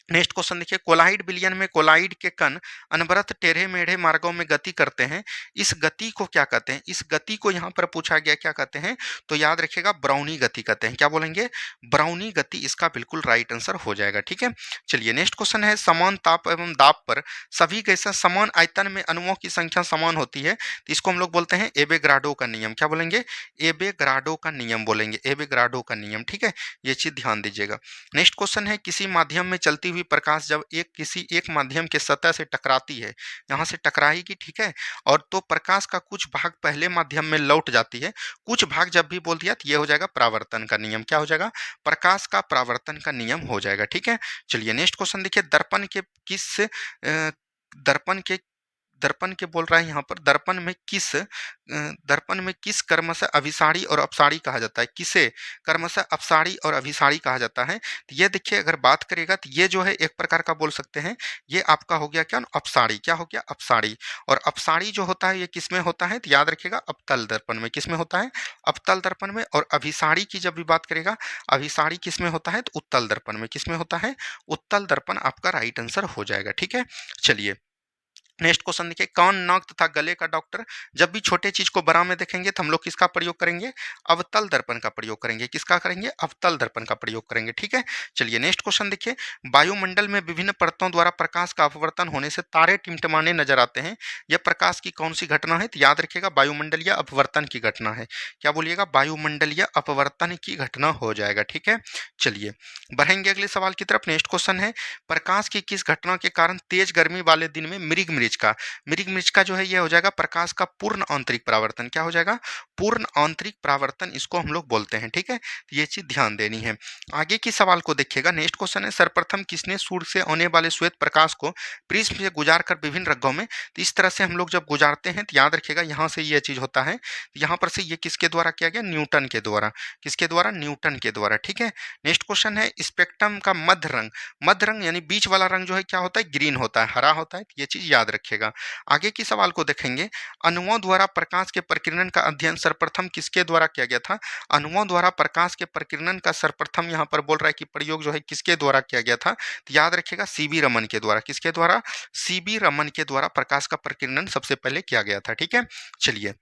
नेक्स्ट क्वेश्चन देखिए। कोलाइड विलयन में कोलाइड के कण अनवरत टेढ़े मेढ़े मार्गों में गति करते हैं, इस गति को क्या कहते हैं? इस गति को यहाँ पर पूछा गया क्या कहते हैं? तो याद रखिएगा ब्राउनी गति कहते हैं। क्या बोलेंगे? ब्राउनी गति इसका बिल्कुल राइट आंसर हो जाएगा। ठीक है, चलिए नेक्स्ट क्वेश्चन है, समान ताप एवं दाब पर सभी गैसें समान आयतन में अणुओं की संख्या समान होती है, तो इसको हम लोग बोलते हैं एवेग्राडो का नियम। क्या बोलेंगे? एवेग्राडो का नियम बोलेंगे, एवेग्राडो का नियम। ठीक है, ये चीज ध्यान दीजिएगा। नेक्स्ट क्वेश्चन है, किसी माध्यम में चलती हुई प्रकाश जब किसी एक माध्यम के सतह से टकराती है, यहाँ से टकराएगी, ठीक है, और तो प्रकाश का कुछ भाग पहले माध्यम में लौट जाती है, कुछ भाग जब भी बोल दिया तो ये हो जाएगा परावर्तन का नियम। क्या हो जाएगा? प्रकाश का परावर्तन का नियम हो जाएगा। ठीक है, चलिए नेक्स्ट क्वेश्चन देखिए। दर्पण के दर्पण के बोल रहा है यहाँ पर, दर्पण में किस कर्म से अभिसारी और अपसारी कहा जाता है? किसे कर्म से अपसारी और अभिसारी कहा जाता है? तो ये देखिए, अगर बात करेगा तो ये जो है एक प्रकार का बोल सकते हैं, ये आपका हो गया क्या? अपसारी। क्या हो गया? अपसारी। और अपसारी जो होता है ये किस में होता है? तो याद रखिएगा अवतल दर्पण में। किस में होता है? अवतल दर्पण में। और अभिसारी की जब भी बात करेगा, अभिसारी किस में होता है? तो उत्तल दर्पण में। किस में होता है? उत्तल दर्पण आपका राइट आंसर हो जाएगा। ठीक है, चलिए नेक्स्ट क्वेश्चन देखिए। कान, नाक तथा गले का डॉक्टर जब भी छोटे चीज को बड़ा में देखेंगे तो हम लोग किसका प्रयोग करेंगे? अवतल दर्पण का प्रयोग करेंगे। किसका करेंगे? अवतल दर्पण का प्रयोग करेंगे। ठीक है, चलिए नेक्स्ट क्वेश्चन देखिए। वायुमंडल में विभिन्न परतों द्वारा प्रकाश का अपवर्तन होने से तारे टिमटिमाने नजर आते हैं, यह प्रकाश की कौन सी घटना है? तो याद रखिएगा वायुमंडलीय अपवर्तन की घटना है। क्या बोलिएगा? वायुमंडलीय अपवर्तन की घटना हो जाएगा। ठीक है, चलिए बढ़ेंगे अगले सवाल की तरफ। नेक्स्ट क्वेश्चन है, प्रकाश की किस घटना के कारण तेज गर्मी वाले दिन में मृग मृज का जो है ये हो जाएगा प्रकाश का पूर्ण आंतरिक परावर्तन। क्या हो जाएगा? पूर्ण आंतरिक परावर्तन इसको हम लोग बोलते हैं। ठीक है, तो ये चीज ध्यान देनी है। आगे की सवाल को देखिएगा। नेक्स्ट क्वेश्चन है, सर्वप्रथम किसने सूर्य से आने वाले श्वेत प्रकाश को प्रिज्म से गुजार कर विभिन्न रंगों में, तो इस तरह से हम लोग जब गुजारते हैं तो याद रखिएगा यहाँ से ये चीज होता है, यहाँ पर से ये किसके द्वारा किया गया? न्यूटन के द्वारा। किसके द्वारा? न्यूटन के द्वारा। ठीक है, नेक्स्ट क्वेश्चन है, स्पेक्ट्रम का मध्य रंग यानी बीच वाला रंग जो है क्या होता है? ग्रीन होता है, हरा होता है। ये चीज याद रखिएगा। आगे की सवाल को देखेंगे। अणुओं द्वारा प्रकाश के प्रकीर्णन का अध्ययन सर्वप्रथम किसके द्वारा किया गया था? अणुओं द्वारा प्रकाश के प्रकीर्णन का सर्वप्रथम यहाँ पर बोल रहा है कि प्रयोग जो है किसके द्वारा किया गया था? तो याद रखिएगा सीबी रमन के द्वारा। किसके द्वारा? सीबी रमन के द्वारा प्रकाश का प्रकीर्णन सबसे पहले किया गया था। ठीक है, चलिए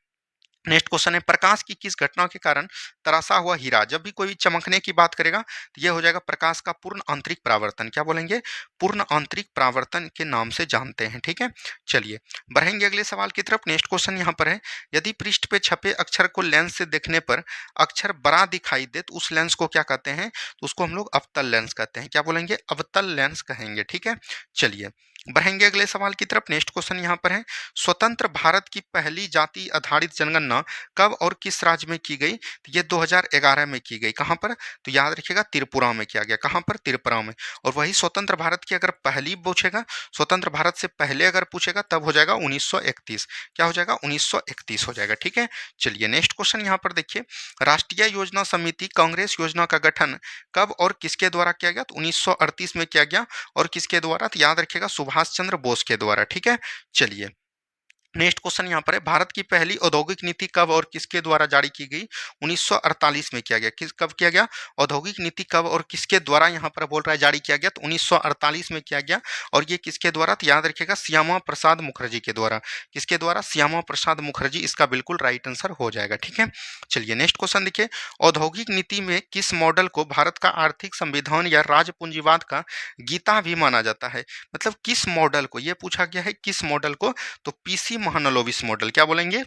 नेक्स्ट क्वेश्चन है, प्रकाश की किस घटना के कारण तराशा हुआ हीरा, जब भी कोई चमकने की बात करेगा तो यह हो जाएगा प्रकाश का पूर्ण आंतरिक परावर्तन। क्या बोलेंगे? पूर्ण आंतरिक परावर्तन के नाम से जानते हैं। ठीक है, चलिए बढ़ेंगे अगले सवाल की तरफ। नेक्स्ट क्वेश्चन यहाँ पर है, यदि पृष्ठ पे छपे अक्षर को लेंस से देखने पर अक्षर बड़ा दिखाई दे तो उस लेंस को क्या कहते हैं? तो उसको हम लोग अवतल लेंस कहते हैं। क्या बोलेंगे? अवतल लेंस कहेंगे। ठीक है, चलिए बढ़ेंगे अगले सवाल की तरफ। नेक्स्ट क्वेश्चन यहाँ पर है, स्वतंत्र भारत की पहली जाति आधारित जनगणना कब और किस राज्य में की गई? तो ये 2011 में की गई। कहाँ पर? तो याद रखिएगा त्रिपुरा में किया गया। कहाँ पर? त्रिपुरा में। और वही स्वतंत्र भारत की अगर पहली पूछेगा, स्वतंत्र भारत से पहले अगर पूछेगा तब हो जाएगा 1931। क्या हो जाएगा? 1931 हो जाएगा। ठीक है, चलिए नेक्स्ट क्वेश्चन यहाँ पर देखिए। राष्ट्रीय योजना समिति कांग्रेस योजना का गठन कब और किसके द्वारा किया गया? तो 1938 में किया गया। और किसके द्वारा? तो याद रखिएगा सुभाष चंद्र बोस के द्वारा। ठीक है, चलिए नेक्स्ट क्वेश्चन यहाँ पर है, भारत की पहली औद्योगिक नीति कब और किसके द्वारा जारी की गई? 1948 में किया गया। कब किया गया? औद्योगिक नीति कब और किसके द्वारा यहाँ पर बोल रहा है जारी किया गया? तो 1948 में किया गया। और ये किसके द्वारा? तो याद रखिएगा, श्यामा प्रसाद मुखर्जी के द्वारा। किसके द्वारा? श्यामा प्रसाद मुखर्जी इसका बिल्कुल राइट आंसर हो जाएगा। ठीक है, चलिए नेक्स्ट क्वेश्चन देखिए, औद्योगिक नीति में किस मॉडल को भारत का आर्थिक संविधान या राज्य पूंजीवाद का गीता भी माना जाता है? मतलब किस मॉडल को, ये पूछा गया है किस मॉडल को, तो पीसी महानलोबिस मॉडल। क्या बोलेंगे?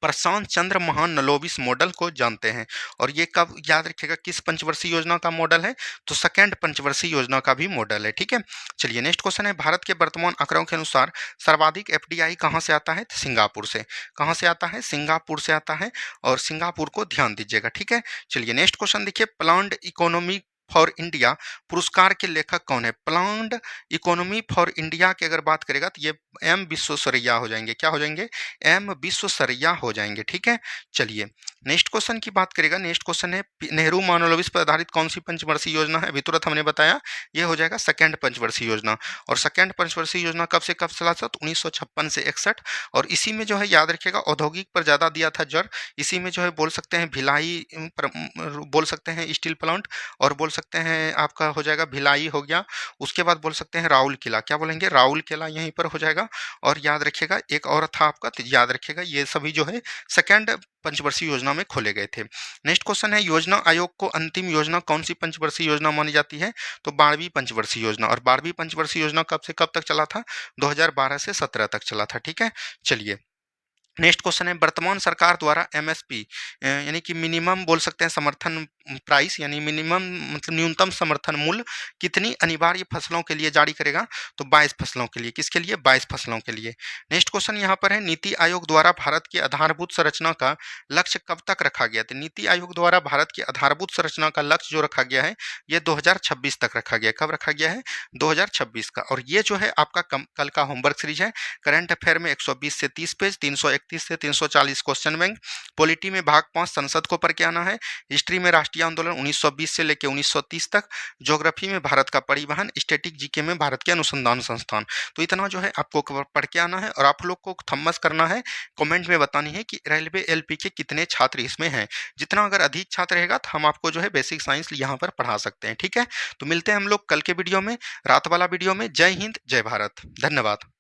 प्रशांत चंद्र महानलोबिस मॉडल को जानते हैं। और ये कब, याद रखिएगा, किस पंचवर्षीय योजना का मॉडल है? तो सेकंड पंचवर्षीय योजना का भी मॉडल है। ठीक है, चलिए नेक्स्ट क्वेश्चन है, भारत के वर्तमान आंकड़ों के अनुसार सर्वाधिक एफडीआई कहां से आता है? तो सिंगापुर से। कहां से आता है? सिंगापुर से आता है। और सिंगापुर को ध्यान दीजिएगा। ठीक है, चलिए नेक्स्ट क्वेश्चन देखिए, प्लान्ड इकोनॉमी फॉर इंडिया पुरस्कार के लेखक कौन है? प्लान्ड इकोनॉमी फॉर इंडिया की अगर बात करेगा तो ये एम विश्वेश्वरैया हो जाएंगे। क्या हो जाएंगे? एम विश्वेश्वरैया हो जाएंगे। ठीक है, चलिए नेक्स्ट क्वेश्चन की बात करेगा। नेक्स्ट क्वेश्चन है, नेहरू महानलोबिस पर आधारित कौन सी पंचवर्षीय योजना है? अभी तुरंत हमने बताया, ये हो जाएगा सेकंड पंचवर्षीय योजना। और सेकंड पंचवर्षीय योजना कब से कब चला था? तो 1956 से 61। और इसी में जो है याद रखिएगा, औद्योगिक पर ज्यादा दिया था जोर। इसी में जो है बोल सकते हैं भिलाई बोल सकते हैं स्टील प्लांट, और बोल सकते हैं आपका हो जाएगा भिलाई हो गया। उसके बाद बोल सकते हैं राउल किला। क्या बोलेंगे? राउल किला यहीं पर हो जाएगा। और याद रखिएगा एक और था आपका, तो याद रखिएगा ये सभी जो है सेकंड पंचवर्षीय योजना में खोले गए थे। नेक्स्ट क्वेश्चन है, योजना आयोग को अंतिम योजना कौन सी पंचवर्षीय योजना मानी जाती है? तो 12वीं पंचवर्षीय योजना। और 12वीं पंचवर्षीय योजना कब से कब तक चला था? 2012 से 17 तक चला था। ठीक है, चलिए नेक्स्ट क्वेश्चन है, वर्तमान सरकार द्वारा एमएसपी यानी कि मिनिमम बोल सकते हैं समर्थन प्राइस, यानी मिनिमम मतलब न्यूनतम समर्थन मूल्य कितनी अनिवार्य फसलों के लिए जारी करेगा? तो 22 फसलों के लिए। किसके लिए? 22 फसलों के लिए। नेक्स्ट क्वेश्चन यहाँ पर है, नीति आयोग द्वारा भारत की आधारभूत संरचना का लक्ष्य कब तक रखा गया? तो नीति आयोग द्वारा भारत की आधारभूत संरचना का लक्ष्य जो रखा गया है, ये 2026 तक रखा गया। कब रखा गया है? 2026 का। और ये जो है आपका कल का होमवर्क सीरीज है। करंट अफेयर में 120 से 30 पेज, 331 से 340 क्वेश्चन बैंक, पॉलिटी में भाग 5 संसद को पढ़ के आना है, हिस्ट्री में राष्ट्रीय आंदोलन 1920 से लेकर 1930 तक, ज्योग्राफी में भारत का परिवहन, स्टैटिक जीके में भारत के अनुसंधान संस्थान। तो इतना जो है आपको पढ़ के आना है। और आप लोग को थम्स करना है, कमेंट में बतानी है कि रेलवे एलपी के कितने छात्र इसमें हैं। जितना अगर अधिक छात्र रहेगा तो हम आपको जो है बेसिक साइंस यहाँ पर पढ़ा सकते हैं। ठीक है, तो मिलते हैं हम लोग कल के वीडियो में, रात वाला वीडियो में। जय हिंद, जय भारत, धन्यवाद।